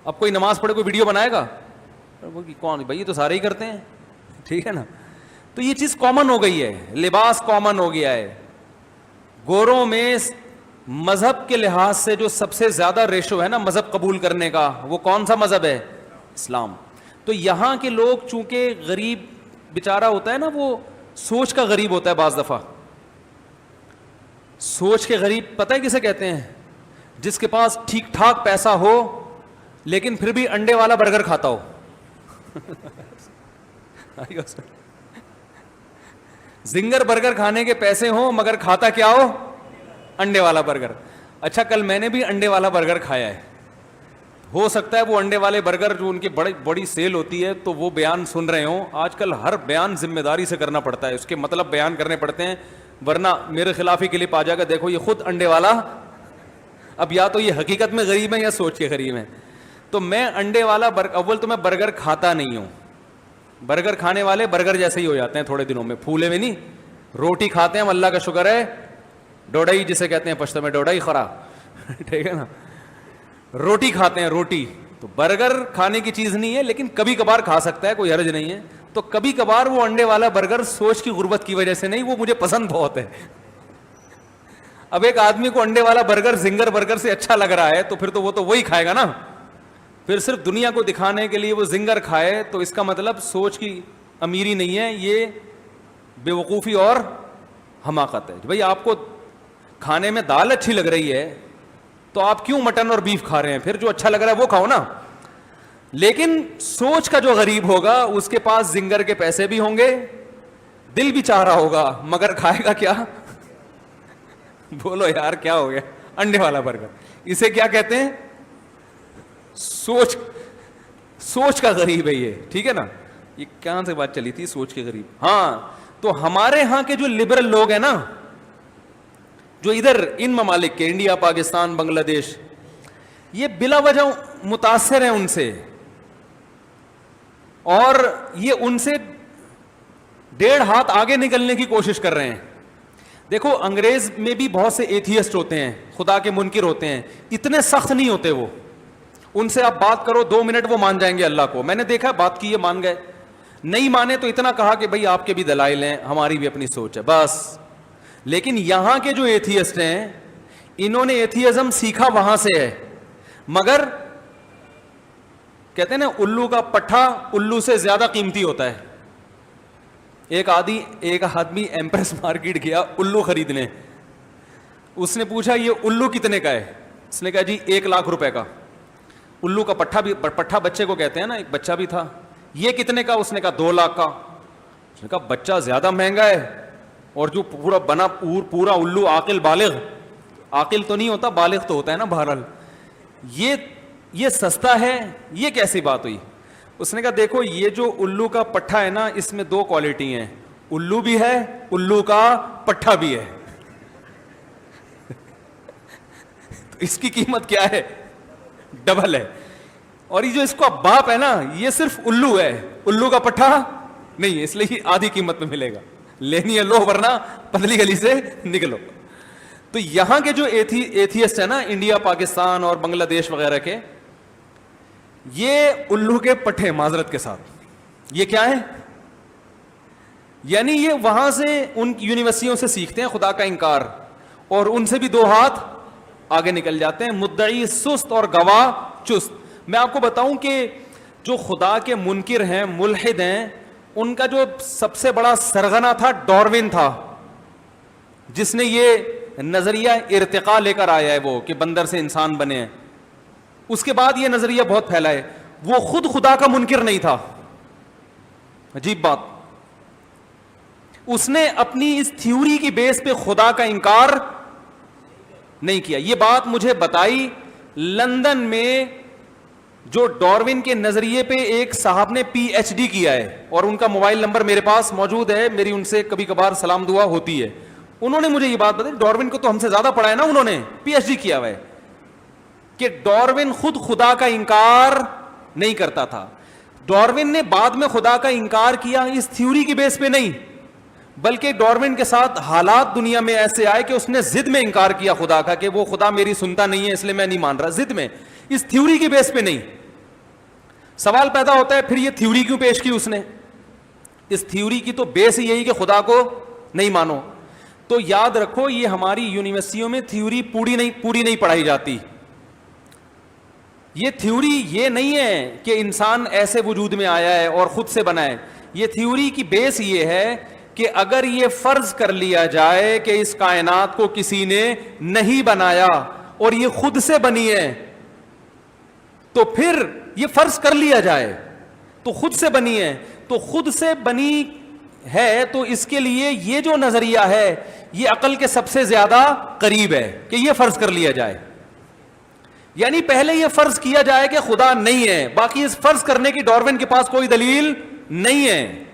S1: اب کوئی نماز پڑھے کوئی ویڈیو بنائے گا, کون بھائی, یہ تو سارے ہی کرتے ہیں, ٹھیک ہے نا. تو یہ چیز کامن ہو گئی ہے, لباس کامن ہو گیا ہے. گوروں میں مذہب کے لحاظ سے جو سب سے زیادہ ریشو ہے نا مذہب قبول کرنے کا, وہ کون سا مذہب ہے, اسلام. تو یہاں کے لوگ چونکہ غریب بیچارہ ہوتا ہے نا, وہ سوچ کا غریب ہوتا ہے بعض دفعہ. سوچ کے غریب پتہ ہے کسے کہتے ہیں, جس کے پاس ٹھیک ٹھاک پیسہ ہو لیکن پھر بھی انڈے والا برگر کھاتا ہو. زنگر برگر کھانے کے پیسے ہوں مگر کھاتا کیا ہو, انڈے والا برگر. اچھا کل میں نے بھی انڈے والا برگر کھایا ہے. ہو سکتا ہے وہ انڈے والے برگر جو ان کی بڑی سیل ہوتی ہے تو وہ بیان سن رہے ہوں. آج کل ہر بیان ذمہ داری سے کرنا پڑتا ہے, اس کے مطلب بیان کرنے پڑتے ہیں, ورنہ میرے خلاف ہی کلپ آ جائے گا, دیکھو یہ خود انڈے والا. اب یا تو یہ حقیقت میں غریب ہے یا سوچ کے غریب ہیں. تو میں انڈے والا اول تو میں برگر کھاتا نہیں ہوں. برگر کھانے والے برگر جیسے ہی ہو جاتے ہیں تھوڑے دنوں میں, پھولے میں نہیں. روٹی کھاتے ہیں ہم, اللہ کا شکر ہے, ڈوڈائی جسے کہتے ہیں پشتو میں, ڈوڈائی خرا, ٹھیک ہے نا, روٹی کھاتے ہیں روٹی. تو برگر کھانے کی چیز نہیں ہے, لیکن کبھی کبھار کھا سکتا ہے, کوئی حرج نہیں ہے. تو کبھی کبھار وہ انڈے والا برگر سوچ کی غربت کی وجہ سے نہیں, وہ مجھے پسند بہت ہے. اب ایک آدمی کو انڈے والا برگر زنگر برگر سے اچھا لگ رہا ہے تو پھر تو وہ تو وہی کھائے گا نا. پھر صرف دنیا کو دکھانے کے لیے وہ زنگر کھائے تو اس کا مطلب سوچ کی امیری نہیں ہے, یہ بے وقوفی اور حماقت ہے. بھائی آپ کو کھانے میں دال اچھی لگ رہی ہے تو آپ کیوں مٹن اور بیف کھا رہے ہیں, پھر جو اچھا لگ رہا ہے وہ کھاؤ نا. لیکن سوچ کا جو غریب ہوگا اس کے پاس زنگر کے پیسے بھی ہوں گے, دل بھی چاہ رہا ہوگا, مگر کھائے گا کیا, بولو یار کیا ہو گیا, انڈے والا برگر. اسے کیا کہتے ہیں, سوچ کا غریب ہے یہ, ٹھیک ہے نا. یہ کہاں سے بات چلی تھی, سوچ کے غریب. ہاں تو ہمارے ہاں کے جو لبرل لوگ ہیں نا, جو ادھر ان ممالک کے, انڈیا, پاکستان, بنگلہ دیش, یہ بلا وجہ متاثر ہیں ان سے, اور یہ ان سے 1.5 ہاتھ آگے نکلنے کی کوشش کر رہے ہیں. دیکھو انگریز میں بھی بہت سے ایتھیسٹ ہوتے ہیں, خدا کے منکر ہوتے ہیں, اتنے سخت نہیں ہوتے وہ. ان سے آپ بات کرو 2 منٹ وہ مان جائیں گے اللہ کو. میں نے دیکھا بات کی, یہ مان گئے. نہیں مانے تو اتنا کہا کہ بھائی آپ کے بھی دلائل ہیں, ہماری بھی اپنی سوچ ہے, بس. لیکن یہاں کے جو ایتھیسٹ ہیں, انہوں نے ایتھیزم سیکھا وہاں سے ہے, مگر کہتے ہیں نا الو کا پٹھا الو سے زیادہ قیمتی ہوتا ہے. ایک آدمی ایمپریس مارکیٹ گیا الو خریدنے. اس نے پوچھا یہ الو کتنے کا ہے, اس نے کہا جی 1 لاکھ روپے کا. الو کا پٹھا بچے کو کہتے ہیں نا, ایک بچہ بھی تھا. یہ کتنے کا, اس نے کہا 2 لاکھ کا. اس نے کہا بچہ زیادہ مہنگا ہے, اور جو پورا بنا پورا الو عاقل بالغ, عاقل تو نہیں ہوتا بالغ تو ہوتا ہے نا بہرحال, یہ سستا ہے, یہ کیسی بات ہوئی. اس نے کہا دیکھو یہ جو الو کا پٹھا ہے نا, اس میں 2 کوالٹی ہیں, الو بھی ہے الو کا پٹھا بھی ہے. تو اس کی قیمت کیا ہے, ڈبل ہے. اور یہ جو اس کا باپ ہے نا, یہ صرف الو ہے, الو کا پٹھا نہیں ہے, اس لیے یہ آدھی قیمت میں ملے گا. لینی ہے لو, ورنہ پتلی گلی سے نکلو. تو یہاں کے جو ایتھیسٹ ہیں نا, انڈیا, پاکستان اور بنگلہ دیش وغیرہ کے, یہ الو کے پٹھے معذرت کے ساتھ, یہ کیا ہے, یعنی یہ وہاں سے ان یونیورسٹیوں سے سیکھتے ہیں خدا کا انکار, اور ان سے بھی 2 ہاتھ آگے نکل جاتے ہیں. مدعی سست اور گواہ چست. میں آپ کو بتاؤں کہ جو خدا کے منکر ہیں, ملحد ہیں, ان کا جو سب سے بڑا سرغنہ تھا ڈاروین تھا, جس نے یہ نظریہ ارتقاء لے کر آیا ہے, وہ کہ بندر سے انسان بنے ہیں. اس کے بعد یہ نظریہ بہت پھیلا ہے. وہ خود خدا کا منکر نہیں تھا. عجیب بات, اس نے اپنی اس تھیوری کی بیس پہ خدا کا انکار نہیں کیا. یہ بات مجھے بتائی لندن میں جو ڈاروین کے نظریے پہ ایک صاحب نے پی ایچ ڈی کیا ہے, اور ان کا موبائل نمبر میرے پاس موجود ہے, میری ان سے کبھی کبھار سلام دعا ہوتی ہے. انہوں نے مجھے یہ بات بتائی, ڈاروین کو تو ہم سے زیادہ پڑھا ہے نا, انہوں نے پی ایچ ڈی کیا ہوا ہے, کہ ڈاروین خود خدا کا انکار نہیں کرتا تھا. ڈاروین نے بعد میں خدا کا انکار کیا اس تھیوری کی بیس پہ نہیں, بلکہ ڈاروین کے ساتھ حالات دنیا میں ایسے آئے کہ اس نے ضد میں انکار کیا خدا کا, کہ وہ خدا میری سنتا نہیں ہے اس لیے میں نہیں مان رہا, ضد میں, اس تھیوری کی بیس پہ نہیں. سوال پیدا ہوتا ہے پھر یہ تھیوری کیوں پیش کی اس نے؟ اس تھیوری کی تو بیس ہی یہی کہ خدا کو نہیں مانو. تو یاد رکھو یہ ہماری یونیورسٹیوں میں تھیوری پوری نہیں پڑھائی جاتی. یہ تھیوری یہ نہیں ہے کہ انسان ایسے وجود میں آیا ہے اور خود سے بنا ہے. یہ تھیوری کی بیس یہ ہے کہ اگر یہ فرض کر لیا جائے کہ اس کائنات کو کسی نے نہیں بنایا اور یہ خود سے بنی ہے, تو پھر یہ فرض کر لیا جائے تو خود سے بنی ہے, تو خود سے بنی ہے, تو اس کے لیے یہ جو نظریہ ہے یہ عقل کے سب سے زیادہ قریب ہے کہ یہ فرض کر لیا جائے. یعنی پہلے یہ فرض کیا جائے کہ خدا نہیں ہے, باقی اس فرض کرنے کی ڈاروین کے پاس کوئی دلیل نہیں ہے.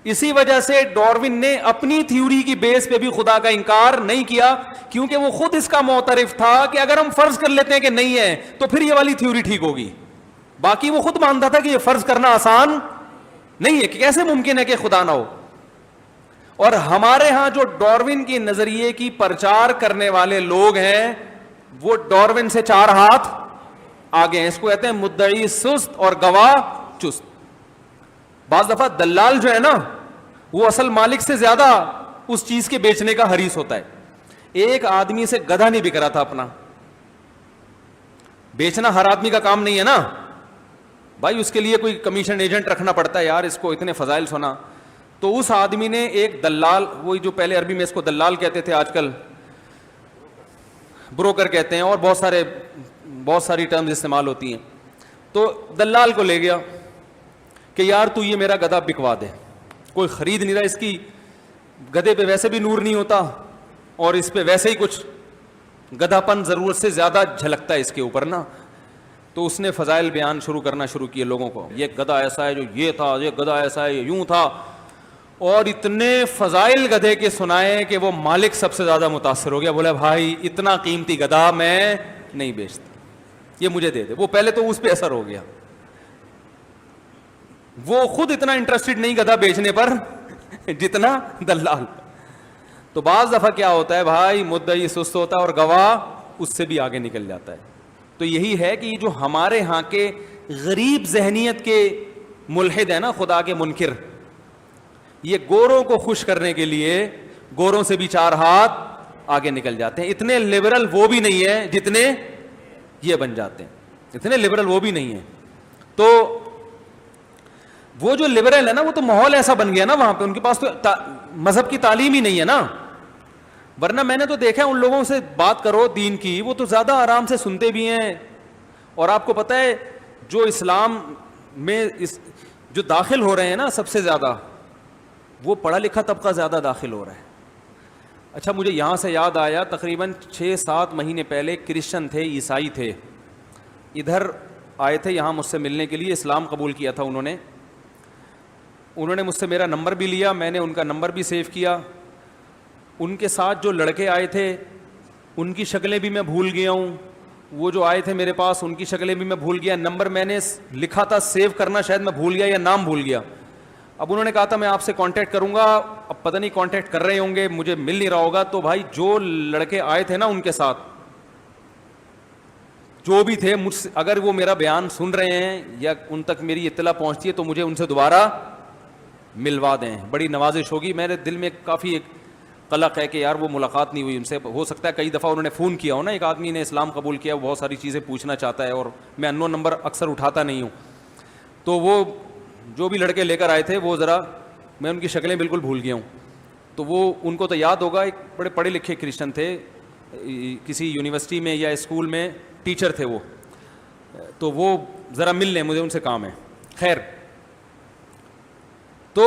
S1: اسی وجہ سے ڈاروین نے اپنی تھیوری کی بیس پہ بھی خدا کا انکار نہیں کیا, کیونکہ وہ خود اس کا معترف تھا کہ اگر ہم فرض کر لیتے ہیں کہ نہیں ہے تو پھر یہ والی تھیوری ٹھیک ہوگی. باقی وہ خود مانتا تھا کہ یہ فرض کرنا آسان نہیں ہے, کہ کیسے ممکن ہے کہ خدا نہ ہو. اور ہمارے ہاں جو ڈاروین کی نظریے کی پرچار کرنے والے لوگ ہیں وہ ڈاروین سے 4 ہاتھ آگے ہیں. اس کو کہتے ہیں مدعی سست اور گواہ چست. بعض دفعہ دلال جو ہے نا وہ اصل مالک سے زیادہ اس چیز کے بیچنے کا حریص ہوتا ہے. ایک آدمی سے گدھا نہیں بک رہا تھا اپنا, بیچنا ہر آدمی کا کام نہیں ہے نا بھائی, اس کے لیے کوئی کمیشن ایجنٹ رکھنا پڑتا ہے, یار اس کو اتنے فضائل سنا. تو اس آدمی نے ایک دلال, وہی جو پہلے عربی میں اس کو دلال کہتے تھے, آج کل بروکر کہتے ہیں, اور بہت ساری ٹرمز استعمال ہوتی ہیں. تو دلال کو لے گیا کہ یار تو یہ میرا گدھا بکوا دے. کوئی خرید نہیں رہا, اس کی گدھے پہ ویسے بھی نور نہیں ہوتا اور اس پہ ویسے ہی کچھ گدھا پن ضرورت سے زیادہ جھلکتا ہے اس کے اوپر نا. تو اس نے فضائل بیان کرنا شروع کیے لوگوں کو, یہ گدھا ایسا ہے جو یہ تھا, یہ گدھا ایسا ہے یوں تھا, اور اتنے فضائل گدھے کے سنائے کہ وہ مالک سب سے زیادہ متاثر ہو گیا. بولا بھائی اتنا قیمتی گدھا میں نہیں بیچتا, یہ مجھے دے دے. وہ پہلے تو اس پہ اثر ہو گیا, وہ خود اتنا انٹرسٹڈ نہیں گدھا بیچنے پر جتنا دلال. تو بعض دفعہ کیا ہوتا ہے بھائی, مدعی سست ہوتا ہے اور گواہ اس سے بھی آگے نکل جاتا ہے. تو یہی ہے کہ جو ہمارے ہاں کے غریب ذہنیت کے ملحد ہیں نا, خدا کے منکر, یہ گوروں کو خوش کرنے کے لیے گوروں سے بھی 4 ہاتھ آگے نکل جاتے ہیں. اتنے لبرل وہ بھی نہیں ہے جتنے یہ بن جاتے ہیں, اتنے لبرل وہ بھی نہیں ہے. تو وہ جو لبرل ہے نا, وہ تو ماحول ایسا بن گیا نا وہاں پہ, ان کے پاس تو مذہب کی تعلیم ہی نہیں ہے نا. ورنہ میں نے تو دیکھا ان لوگوں سے بات کرو دین کی, وہ تو زیادہ آرام سے سنتے بھی ہیں. اور آپ کو پتہ ہے جو اسلام میں جو داخل ہو رہے ہیں نا سب سے زیادہ, وہ پڑھا لکھا طبقہ زیادہ داخل ہو رہا ہے. اچھا مجھے یہاں سے یاد آیا, تقریباً 6-7 مہینے پہلے کرسچن تھے, عیسائی تھے, ادھر آئے تھے یہاں مجھ سے ملنے کے لیے, اسلام قبول کیا تھا انہوں نے مجھ سے میرا نمبر بھی لیا, میں نے ان کا نمبر بھی سیو کیا. ان کے ساتھ جو لڑکے آئے تھے ان کی شکلیں بھی میں بھول گیا ہوں, وہ جو آئے تھے میرے پاس ان کی شکلیں بھی میں بھول گیا. نمبر میں نے لکھا تھا سیو کرنا, شاید میں بھول گیا یا نام بھول گیا. اب انہوں نے کہا تھا میں آپ سے کانٹیکٹ کروں گا, اب پتہ نہیں کانٹیکٹ کر رہے ہوں گے, مجھے مل نہیں رہا ہوگا. تو بھائی جو لڑکے آئے تھے نا ان کے ساتھ جو بھی تھے, مجھ سے اگر وہ میرا بیان سن رہے ہیں یا ان تک میری اطلاع پہنچتی ہے تو مجھے ان سے دوبارہ ملوا دیں, بڑی نوازش ہوگی. میرے دل میں کافی ایک قلق ہے کہ یار وہ ملاقات نہیں ہوئی ان سے. ہو سکتا ہے کئی دفعہ انہوں نے فون کیا ہو نا, ایک آدمی نے اسلام قبول کیا, وہ بہت ساری چیزیں پوچھنا چاہتا ہے اور میں انون نمبر اکثر اٹھاتا نہیں ہوں, تو وہ جو بھی لڑکے لے کر آئے تھے وہ ذرا میں ان کی شکلیں بالکل بھول گیا ہوں. تو وہ ان کو تو یاد ہوگا, ایک بڑے پڑھے لکھے کرسچن تھے, کسی یونیورسٹی میں یا اسکول میں ٹیچر تھے وہ, تو وہ ذرا مل لیں, مجھے ان سے کام ہے. خیر, تو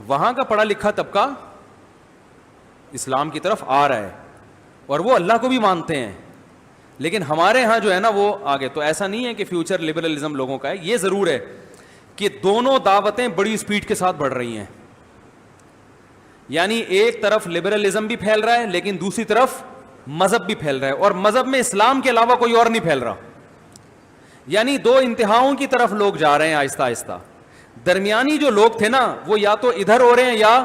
S1: وہاں کا پڑھا لکھا طبقہ اسلام کی طرف آ رہا ہے اور وہ اللہ کو بھی مانتے ہیں, لیکن ہمارے ہاں جو ہے نا وہ آگے. تو ایسا نہیں ہے کہ فیوچر لبرلزم لوگوں کا ہے, یہ ضرور ہے کہ دونوں دعوتیں بڑی سپیڈ کے ساتھ بڑھ رہی ہیں. یعنی ایک طرف لبرلزم بھی پھیل رہا ہے لیکن دوسری طرف مذہب بھی پھیل رہا ہے, اور مذہب میں اسلام کے علاوہ کوئی اور نہیں پھیل رہا. یعنی دو انتہاؤں کی طرف لوگ جا رہے ہیں آہستہ آہستہ. درمیانی جو لوگ تھے نا وہ یا تو ادھر ہو رہے ہیں یا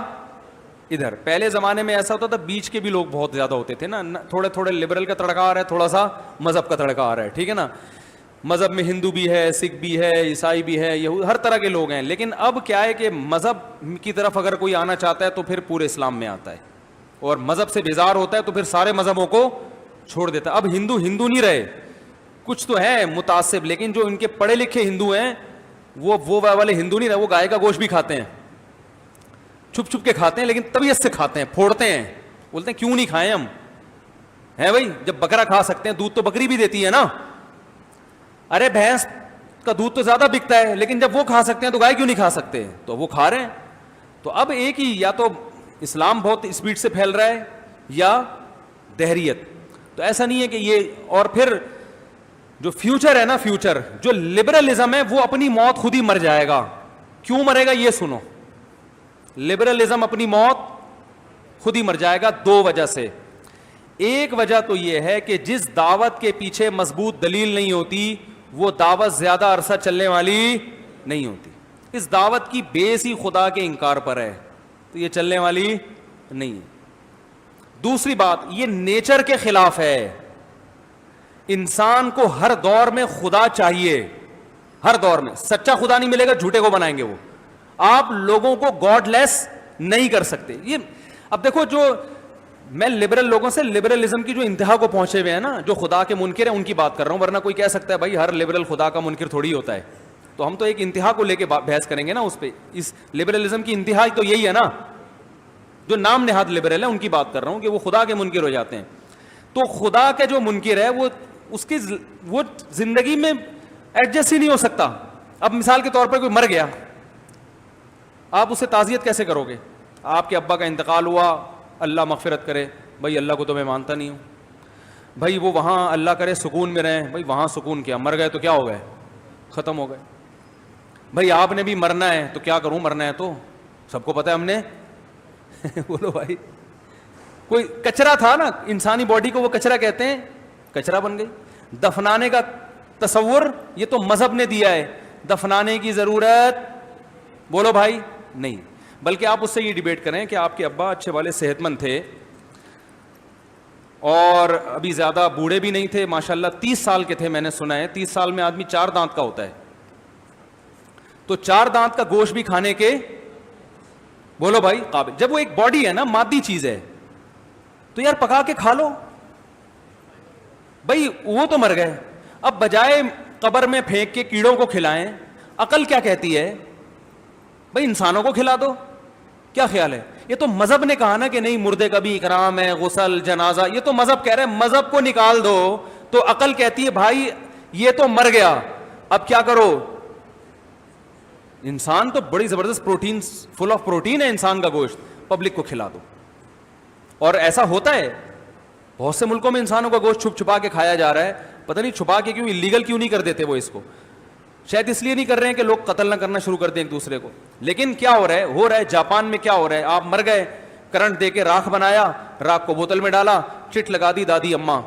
S1: ادھر. پہلے زمانے میں ایسا ہوتا تھا, بیچ کے بھی لوگ بہت زیادہ ہوتے تھے نا, تھوڑے تھوڑے لبرل کا تڑکا آ رہا ہے, تھوڑا سا مذہب کا تڑکا آ رہا ہے, ٹھیک ہے نا. مذہب میں ہندو بھی ہے, سکھ بھی ہے, عیسائی بھی ہے, یہود, ہر طرح کے لوگ ہیں. لیکن اب کیا ہے کہ مذہب کی طرف اگر کوئی آنا چاہتا ہے تو پھر پورے اسلام میں آتا ہے, اور مذہب سے بیزار ہوتا ہے تو پھر سارے مذہبوں کو چھوڑ دیتا ہے. اب ہندو ہندو نہیں رہے, کچھ تو ہے متعصب, لیکن جو ان کے پڑھے لکھے ہندو ہیں وہ والے ہندو نہیں رہے. وہ گائے کا گوشت بھی کھاتے ہیں, چھپ چھپ کے کھاتے ہیں, لیکن طبیعت سے کھاتے ہیں, پھوڑتے ہیں, بولتے ہیں کیوں نہیں کھائیں ہم, ہے بھائی جب بکرا کھا سکتے ہیں, دودھ تو بکری بھی دیتی ہے نا. ارے بھینس کا دودھ تو زیادہ بکتا ہے, لیکن جب وہ کھا سکتے ہیں تو گائے کیوں نہیں کھا سکتے, تو وہ کھا رہے ہیں. تو اب ایک ہی, یا تو اسلام بہت اسپیڈ سے پھیل رہا ہے یا دہریت. تو ایسا نہیں ہے کہ یہ, اور پھر جو فیوچر ہے نا, فیوچر جو لبرلزم ہے وہ اپنی موت خود ہی مر جائے گا. کیوں مرے گا یہ سنو, لبرلزم اپنی موت خود ہی مر جائے گا دو وجہ سے. ایک وجہ تو یہ ہے کہ جس دعوت کے پیچھے مضبوط دلیل نہیں ہوتی وہ دعوت زیادہ عرصہ چلنے والی نہیں ہوتی. اس دعوت کی بیس ہی خدا کے انکار پر ہے تو یہ چلنے والی نہیں ہے. دوسری بات, یہ نیچر کے خلاف ہے. انسان کو ہر دور میں خدا چاہیے, ہر دور میں. سچا خدا نہیں ملے گا, جھوٹے کو بنائیں گے وہ. آپ لوگوں کو گاڈ لیس نہیں کر سکتے. یہ اب دیکھو, جو میں لبرل لوگوں سے, لبرلزم کی جو انتہا کو پہنچے ہوئے ہیں نا, جو خدا کے منکر ہیں, ان کی بات کر رہا ہوں. ورنہ کوئی کہہ سکتا ہے بھائی ہر لبرل خدا کا منکر تھوڑی ہوتا ہے. تو ہم تو ایک انتہا کو لے کے بحث کریں گے نا اس پہ. اس لبرلزم کی انتہا تو یہی ہے نا, جو نام نہاد لبرل ہے ان کی بات کر رہا ہوں کہ وہ خدا کے منکر ہو جاتے ہیں. تو خدا کا جو منکر ہے وہ اس کی وہ زندگی میں ایڈجسٹ ہی نہیں ہو سکتا. اب مثال کے طور پر کوئی مر گیا, آپ اسے تعزیت کیسے کرو گے؟ آپ کے ابا کا انتقال ہوا, اللہ مغفرت کرے, بھائی اللہ کو تو میں مانتا نہیں ہوں. بھائی وہ وہاں اللہ کرے سکون میں رہیں, بھائی وہاں سکون کیا, مر گئے تو کیا ہو گئے, ختم ہو گئے. بھائی آپ نے بھی مرنا ہے تو کیا کروں, مرنا ہے تو سب کو پتہ ہے ہم نے بولو بھائی, کوئی کچرا تھا نا انسانی باڈی کو, وہ کچرا کہتے ہیں, کچرا بن گئی. دفنانے کا تصور یہ تو مذہب نے دیا ہے, دفنانے کی ضرورت بولو بھائی نہیں. بلکہ آپ اس سے یہ ڈیبیٹ کریں کہ آپ کے ابا اچھے والے صحت مند تھے اور ابھی زیادہ بوڑھے بھی نہیں تھے, ماشاءاللہ 30 سال کے تھے, میں نے سنا ہے 30 سال میں آدمی 4 دانت کا ہوتا ہے, تو 4 دانت کا گوشت بھی کھانے کے بولو بھائی قابل. جب وہ ایک باڈی ہے نا, مادی چیز ہے, تو یار پکا کے کھا لو. بھائی وہ تو مر گئے, اب بجائے قبر میں پھینک کے کیڑوں کو کھلائیں, عقل کیا کہتی ہے, بھائی انسانوں کو کھلا دو. کیا خیال ہے؟ یہ تو مذہب نے کہا نا کہ نہیں مردے کا بھی اکرام ہے, غسل, جنازہ, یہ تو مذہب کہہ رہے ہیں. مذہب کو نکال دو تو عقل کہتی ہے بھائی یہ تو مر گیا, اب کیا کرو, انسان تو بڑی زبردست پروٹین, فل آف پروٹین ہے انسان کا گوشت, پبلک کو کھلا دو. اور ایسا ہوتا ہے بہت سے ملکوں میں انسانوں کا گوشت چھپ چھپا کے کھایا جا رہا ہے. پتہ نہیں چھپا کے کیوں, اللیگل کیوں نہیں کر دیتے وہ اس کو. شاید اس لیے نہیں کر رہے ہیں کہ لوگ قتل نہ کرنا شروع کر دیں ایک دوسرے کو. لیکن کیا ہو رہا ہے جاپان میں کیا ہو رہا ہے, آپ مر گئے, کرنٹ دے کے راکھ بنایا, راکھ کو بوتل میں ڈالا, چٹ لگا دی دادی اماں,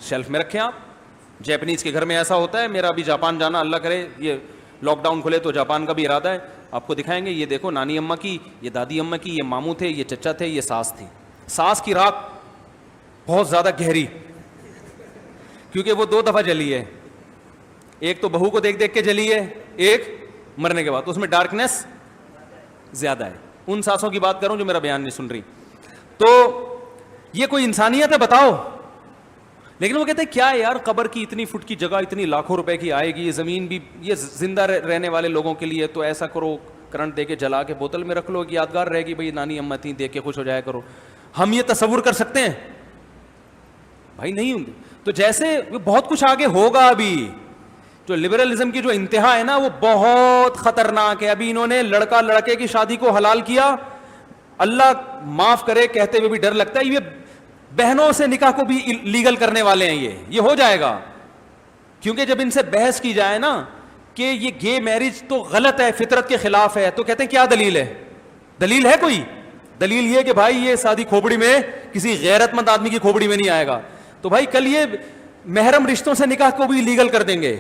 S1: شیلف میں رکھیں آپ. جیپنیز کے گھر میں ایسا ہوتا ہے. میرا ابھی جاپان جانا, اللہ کرے یہ لاک ڈاؤن کھلے تو جاپان کا بھی ارادہ ہے, آپ کو دکھائیں گے. یہ دیکھو نانی اماں کی, یہ دادی اماں کی, یہ ماموں تھے, یہ چچا تھے, یہ ساس تھی. ساس کی راکھ بہت زیادہ گہری, کیونکہ وہ 2 دفعہ جلی ہے. ایک تو بہو کو دیکھ دیکھ کے جلی ہے, ایک مرنے کے بعد, تو اس میں ڈارکنیس زیادہ ہے. ان ساسوں کی بات کروں جو میرا بیان نہیں سن رہی.
S2: تو یہ کوئی انسانیت ہے بتاؤ؟ لیکن وہ کہتے ہیں کیا ہے یار، قبر کی اتنی فٹ کی جگہ اتنی لاکھوں روپے کی آئے گی، یہ زمین بھی یہ زندہ رہنے والے لوگوں کے لیے، تو ایسا کرو کرنٹ دے کے جلا کے بوتل میں رکھ لو، یادگار رہے گی، بھائی نانی اماں تھیں، دیکھ کے خوش ہو جایا کرو. ہم یہ تصور کر سکتے ہیں؟ بھائی نہیں ہوں گے. تو جیسے بہت کچھ آگے ہوگا. ابھی جو لبرلزم کی جو انتہا ہے نا وہ بہت خطرناک ہے. ابھی انہوں نے لڑکا لڑکے کی شادی کو حلال کیا، اللہ معاف کرے کہتے ہوئے بھی ڈر لگتا ہے، یہ بہنوں سے نکاح کو بھی لیگل کرنے والے ہیں. یہ ہو جائے گا، کیونکہ جب ان سے بحث کی جائے نا کہ یہ گے میرج تو غلط ہے، فطرت کے خلاف ہے، تو کہتے ہیں کیا دلیل ہے؟ دلیل ہے کوئی؟ دلیل یہ کہ بھائی یہ شادی کھوپڑی میں کسی غیرت مند آدمی کی کھوپڑی میں نہیں آئے گا. تو بھائی کل یہ محرم رشتوں سے نکاح کو بھی لیگل کر دیں گے،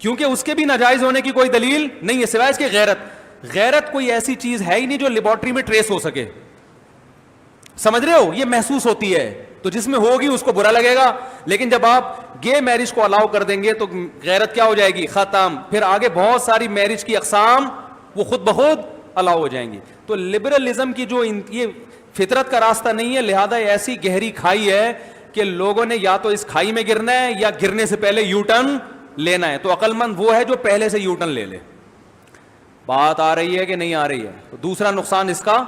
S2: کیونکہ اس کے بھی ناجائز ہونے کی کوئی دلیل نہیں ہے سوائے اس کے غیرت کوئی ایسی چیز ہے ہی نہیں جو لیبارٹری میں ٹریس ہو سکے. سمجھ رہے ہو؟ یہ محسوس ہوتی ہے، تو جس میں ہوگی اس کو برا لگے گا. لیکن جب آپ گے میرج کو الاؤ کر دیں گے تو غیرت کیا ہو جائے گی؟ ختم. پھر آگے بہت ساری میرج کی اقسام وہ خود بخود الاؤ ہو جائیں گی. تو لبرلزم کی جو یہ فطرت کا راستہ نہیں ہے، لہذا ایسی گہری کھائی ہے کہ لوگوں نے یا تو اس کھائی میں گرنا ہے یا گرنے سے پہلے یو ٹرن لینا ہے. تو عقل مند وہ ہے جو پہلے سے یو ٹرن لے لے. بات آ رہی ہے کہ نہیں آ رہی ہے؟ تو دوسرا نقصان اس کا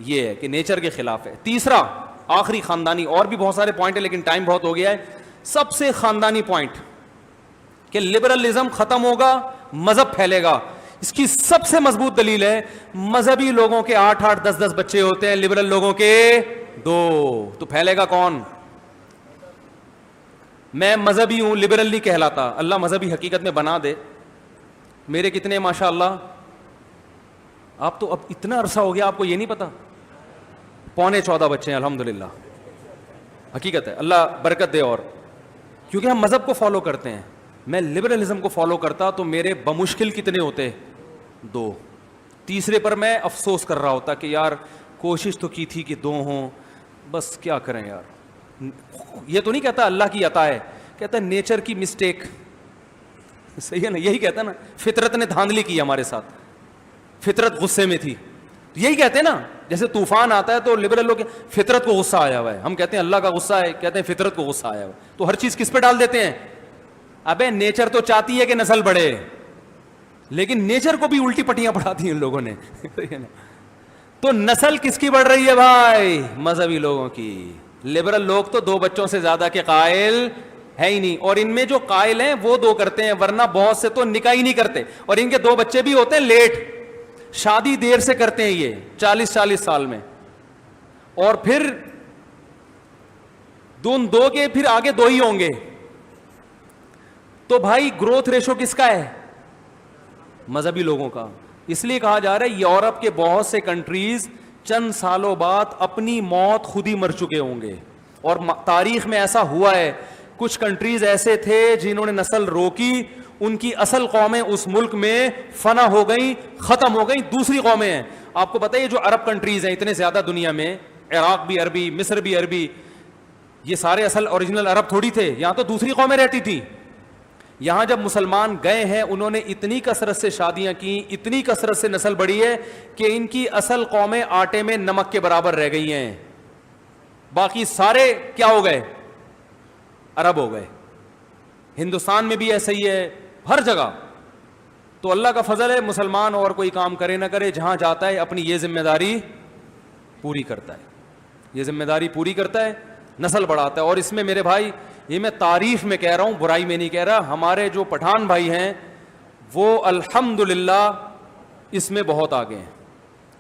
S2: یہ ہے کہ نیچر کے خلاف ہے. تیسرا آخری خاندانی، اور بھی بہت سارے پوائنٹ ہیں لیکن ٹائم بہت ہو گیا ہے. سب سے خاندانی پوائنٹ کہ لبرلزم ختم ہوگا، مذہب پھیلے گا. اس کی سب سے مضبوط دلیل ہے مذہبی لوگوں کے 8-8 10-10 بچے ہوتے ہیں، لبرل لوگوں کے 2. تو پھیلے گا کون؟ میں مذہبی ہوں، لبرل نہیں کہلاتا. اللہ مذہبی حقیقت میں بنا دے. میرے کتنے ماشاء اللہ، آپ تو اب اتنا عرصہ ہو گیا آپ کو یہ نہیں پتا، 14.25 بچے ہیں الحمدللہ. حقیقت ہے، اللہ برکت دے. اور کیونکہ ہم مذہب کو فالو کرتے ہیں. میں لبرلزم کو فالو کرتا تو میرے بمشکل کتنے ہوتے؟ 2. تیسرے پر میں افسوس کر رہا ہوتا کہ یار کوشش تو کی تھی کہ 2 ہوں، بس کیا کریں یار. یہ تو نہیں کہتا اللہ کی عطا ہے، کہتا ہے نیچر کی مسٹیک. صحیح ہے نا؟ یہی کہتا ہے نا، فطرت نے دھاندلی کی ہمارے ساتھ، فطرت غصے میں تھی. یہی کہتے ہیں نا، جیسے طوفان آتا ہے تو لبرل لوگ فطرت کو غصہ آیا ہوا ہے. ہم کہتے ہیں اللہ کا غصہ ہے، کہتے ہیں فطرت کو غصہ آیا ہوا ہے. تو ہر چیز کس پہ ڈال دیتے ہیں؟ ابے نیچر تو چاہتی ہے کہ نسل بڑھے، لیکن نیچر کو بھی الٹی پٹیاں پڑھا دی ان لوگوں نے. تو نسل کس کی بڑھ رہی ہے بھائی؟ مذہبی لوگوں کی. لبرل لوگ تو 2 بچوں سے زیادہ کے قائل ہے ہی نہیں، اور ان میں جو قائل ہیں وہ 2 کرتے ہیں، ورنہ بہت سے تو نکاح ہی نہیں کرتے. اور ان کے 2 بچے بھی ہوتے ہیں لیٹ، شادی دیر سے کرتے ہیں یہ 40 سال میں. اور پھر 2 کے پھر آگے 2 ہی ہوں گے. تو بھائی گروتھ ریشو کس کا ہے؟ مذہبی لوگوں کا. اس لیے کہا جا رہا ہے یورپ کے بہت سے کنٹریز چند سالوں بعد اپنی موت خود ہی مر چکے ہوں گے. اور تاریخ میں ایسا ہوا ہے، کچھ کنٹریز ایسے تھے جنہوں نے نسل روکی، ان کی اصل قومیں اس ملک میں فنا ہو گئیں، ختم ہو گئیں، دوسری قومیں ہیں. آپ کو پتہ ہے یہ جو عرب کنٹریز ہیں اتنے زیادہ دنیا میں، عراق بھی عربی، مصر بھی عربی، یہ سارے اصل اوریجنل عرب تھوڑی تھے. یہاں تو دوسری قومیں رہتی تھیں. یہاں جب مسلمان گئے ہیں انہوں نے اتنی کثرت سے شادیاں کی، اتنی کثرت سے نسل بڑھی ہے کہ ان کی اصل قومیں آٹے میں نمک کے برابر رہ گئی ہیں. باقی سارے کیا ہو گئے؟ عرب ہو گئے. ہندوستان میں بھی ایسا ہی ہے، ہر جگہ. تو اللہ کا فضل ہے، مسلمان اور کوئی کام کرے نہ کرے، جہاں جاتا ہے اپنی یہ ذمہ داری پوری کرتا ہے، یہ ذمہ داری پوری کرتا ہے، نسل بڑھاتا ہے. اور اس میں میرے بھائی، یہ میں تعریف میں کہہ رہا ہوں، برائی میں نہیں کہہ رہا، ہمارے جو پٹھان بھائی ہیں وہ الحمدللہ اس میں بہت آگے ہیں.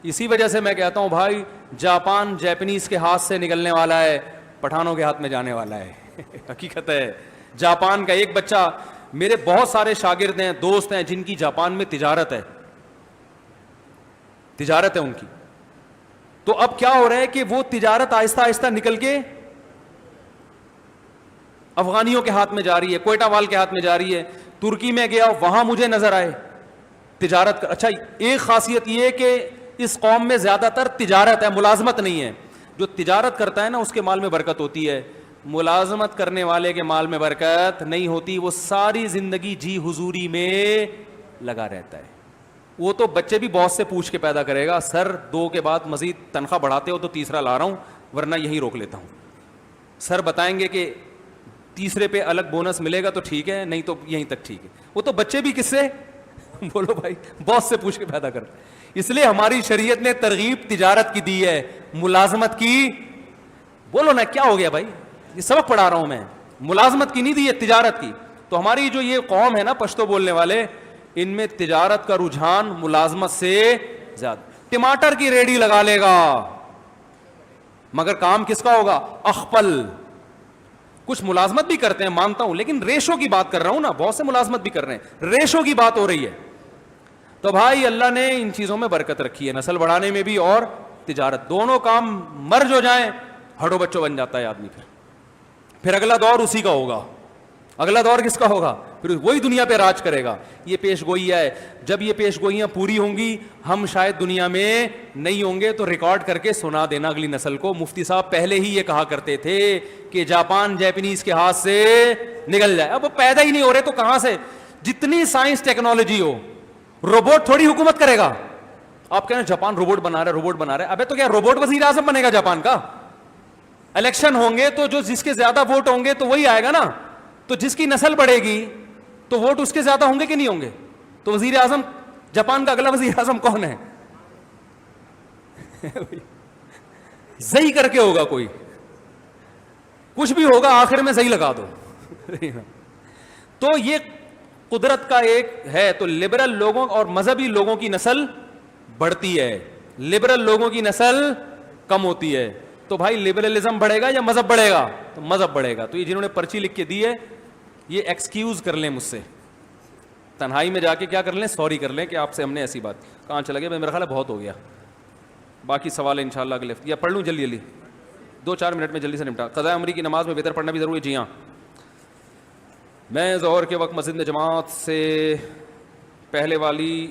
S2: اسی وجہ سے میں کہتا ہوں بھائی، جاپان جاپنیز کے ہاتھ سے نکلنے والا ہے، پٹھانوں کے ہاتھ میں جانے والا ہے. حقیقت ہے. جاپان کا ایک بچہ، میرے بہت سارے شاگرد ہیں، دوست ہیں جن کی جاپان میں تجارت ہے ان کی. تو اب کیا ہو رہا ہے کہ وہ تجارت آہستہ آہستہ نکل کے افغانیوں کے ہاتھ میں جا رہی ہے، کوئٹہ وال کے ہاتھ میں جا رہی ہے. ترکی میں گیا، وہاں مجھے نظر آئے تجارت. اچھا، ایک خاصیت یہ کہ اس قوم میں زیادہ تر تجارت ہے، ملازمت نہیں ہے. جو تجارت کرتا ہے نا اس کے مال میں برکت ہوتی ہے، ملازمت کرنے والے کے مال میں برکت نہیں ہوتی. وہ ساری زندگی جی حضوری میں لگا رہتا ہے. وہ تو بچے بھی باس سے پوچھ کے پیدا کرے گا, سر 2 کے بعد مزید تنخواہ بڑھاتے ہو تو تیسرا لا رہا ہوں ورنہ یہی روک لیتا ہوں. سر بتائیں گے کہ تیسرے پہ الگ بونس ملے گا تو ٹھیک ہے, نہیں تو یہیں تک ٹھیک ہے. وہ تو بچے بھی کس سے بولو بھائی, باس سے پوچھ کے پیدا کرتے. اس لیے ہماری شریعت نے ترغیب تجارت کی دی ہے, ملازمت کی. بولو نا کیا ہو گیا بھائی, یہ سبق پڑھا رہا ہوں میں, ملازمت کی نہیں دی ہے, تجارت کی. تو ہماری جو یہ قوم ہے نا پشتو بولنے والے, ان میں تجارت کا رجحان ملازمت سے زیادہ. ٹماٹر کی ریڑھی لگا لے گا مگر کام کس کا ہوگا, اخپل. کچھ ملازمت بھی کرتے ہیں مانتا ہوں, لیکن ریشو کی بات کر رہا ہوں نا, بہت سے ملازمت بھی کر رہے ہیں, ریشو کی بات ہو رہی ہے. تو بھائی اللہ نے ان چیزوں میں برکت رکھی ہے, نسل بڑھانے میں بھی اور تجارت, دونوں کام مرج ہو جائیں ہڈو بچوں بن جاتا ہے آدمی. پھر اگلا دور اسی کا ہوگا. اگلا دور کس کا ہوگا, پھر وہی دنیا پہ راج کرے گا. یہ پیش گوئی ہے, جب یہ پیش گوئیاں پوری ہوں گی ہم شاید دنیا میں نہیں ہوں گے تو ریکارڈ کر کے سنا دینا اگلی نسل کو. مفتی صاحب پہلے ہی یہ کہا کرتے تھے کہ جاپان جیپنیز کے ہاتھ سے نکل جائے. اب وہ پیدا ہی نہیں ہو رہے تو کہاں سے, جتنی سائنس ٹیکنالوجی ہو, روبوٹ تھوڑی حکومت کرے گا. آپ کہہ رہے ہیں جاپان روبوٹ بنا رہا ہے, روبوٹ بنا رہا ہے, ابے تو کیا روبوٹ وزیر اعظم بنے گا جاپان کا؟ الیکشن ہوں گے تو جو جس کے زیادہ ووٹ ہوں گے تو وہی آئے گا نا. تو جس کی نسل بڑھے گی تو ووٹ اس کے زیادہ ہوں گے کہ نہیں ہوں گے؟ تو وزیر اعظم جاپان کا اگلا وزیر اعظم کون ہے؟ صحیح کر کے ہوگا, کوئی کچھ بھی ہوگا آخر میں صحیح لگا دو. تو یہ قدرت کا ایک ہے. تو لبرل لوگوں اور مذہبی لوگوں کی نسل بڑھتی ہے, لبرل لوگوں کی نسل کم ہوتی ہے. تو بھائی لبرلزم بڑھے گا یا مذہب بڑھے گا؟ تو مذہب بڑھے گا. تو یہ جنہوں نے پرچی لکھ کے دی ہے یہ ایکسکیوز کر لیں مجھ سے, تنہائی میں جا کے کیا کر لیں, سوری کر لیں کہ آپ سے ہم نے ایسی بات. کہاں چلا گیا, میرا خیال ہے بہت ہو گیا. باقی سوال انشاءاللہ اگلے ہفتے, یا پڑھ لوں جلدی جلدی 2-4 منٹ میں جلدی سے نمٹا. قضاء عمری کی نماز میں بہتر پڑھنا بھی ضروری ہے. جی ہاں, میں ظہر کے وقت مسجد میں جماعت سے پہلے والی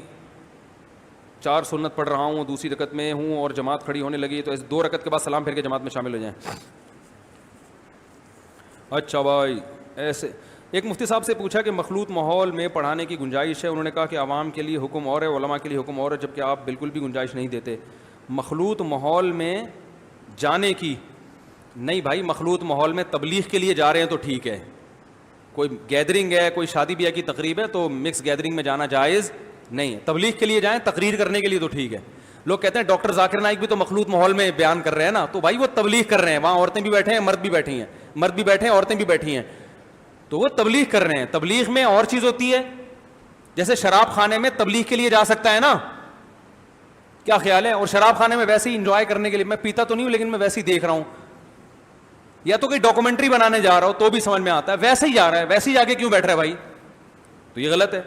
S2: 4 سنت پڑھ رہا ہوں, دوسری رکعت میں ہوں اور جماعت کھڑی ہونے لگی تو 2 رکعت کے بعد سلام پھیر کے جماعت میں شامل ہو جائیں. اچھا بھائی, ایسے ایک مفتی صاحب سے پوچھا کہ مخلوط ماحول میں پڑھانے کی گنجائش ہے. انہوں نے کہا کہ عوام کے لیے حکم اور ہے, علماء کے لیے حکم اور ہے, جبکہ آپ بالکل بھی گنجائش نہیں دیتے. مخلوط ماحول میں جانے کی نہیں بھائی, مخلوط ماحول میں تبلیغ کے لیے جا رہے ہیں تو ٹھیک ہے. کوئی گیدرنگ ہے, کوئی شادی بیاہ کی تقریب ہے تو مکس گیدرنگ میں جانا جائز نہیں ہے. تبلیغ کے لیے جائیں, تقریر کرنے کے لیے تو ٹھیک ہے. لوگ کہتے ہیں ڈاکٹر ذاکر نائک بھی تو مخلوط ماحول میں بیان کر رہے ہیں نا, تو بھائی وہ تبلیغ کر رہے ہیں, وہاں عورتیں بھی بیٹھے ہیں, مرد بھی بیٹھی ہیں, مرد بھی بیٹھے ہیں, عورتیں بھی بیٹھی ہیں, تو وہ تبلیغ کر رہے ہیں. تبلیغ میں اور چیز ہوتی ہے, جیسے شراب خانے میں تبلیغ کے لیے جا سکتا ہے نا, کیا خیال ہے؟ اور شراب خانے میں ویسے ہی انجوائے کرنے کے لیے, میں پیتا تو نہیں ہوں لیکن میں ویسے ہی دیکھ رہا ہوں, یا تو کوئی ڈاکومنٹری بنانے جا رہا ہو تو بھی سمجھ میں آتا ہے, ویسے ہی جا رہا ہے, ویسے ہی جا کے کیوں بیٹھ رہا ہے بھائی؟ تو یہ غلط ہے.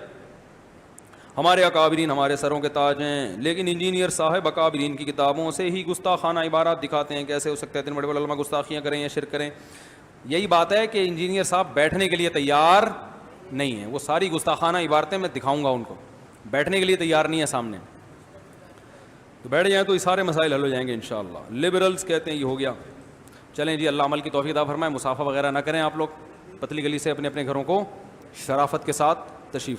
S2: ہمارے اکابرین ہمارے سروں کے تاج ہیں, لیکن انجینئر صاحب اکابرین کی کتابوں سے ہی گستاخانہ عبارات دکھاتے ہیں. کیسے ہو سکتا ہے اتنے بڑے بڑے علماء گستاخیاں کریں یا شرک کریں؟ یہی بات ہے کہ انجینئر صاحب بیٹھنے کے لیے تیار نہیں ہیں. وہ ساری گستاخانہ عبارتیں میں دکھاؤں گا ان کو, بیٹھنے کے لیے تیار نہیں ہے سامنے. تو بیٹھ جائیں تو یہ سارے مسائل حل ہو جائیں گے انشاءاللہ. لبرلز کہتے ہیں یہ ہو گیا. چلیں جی, اللہ عمل کی توفیق عطا فرمائے. مسافہ وغیرہ نہ کریں آپ لوگ, پتلی گلی سے اپنے اپنے گھروں کو شرافت کے ساتھ تشریف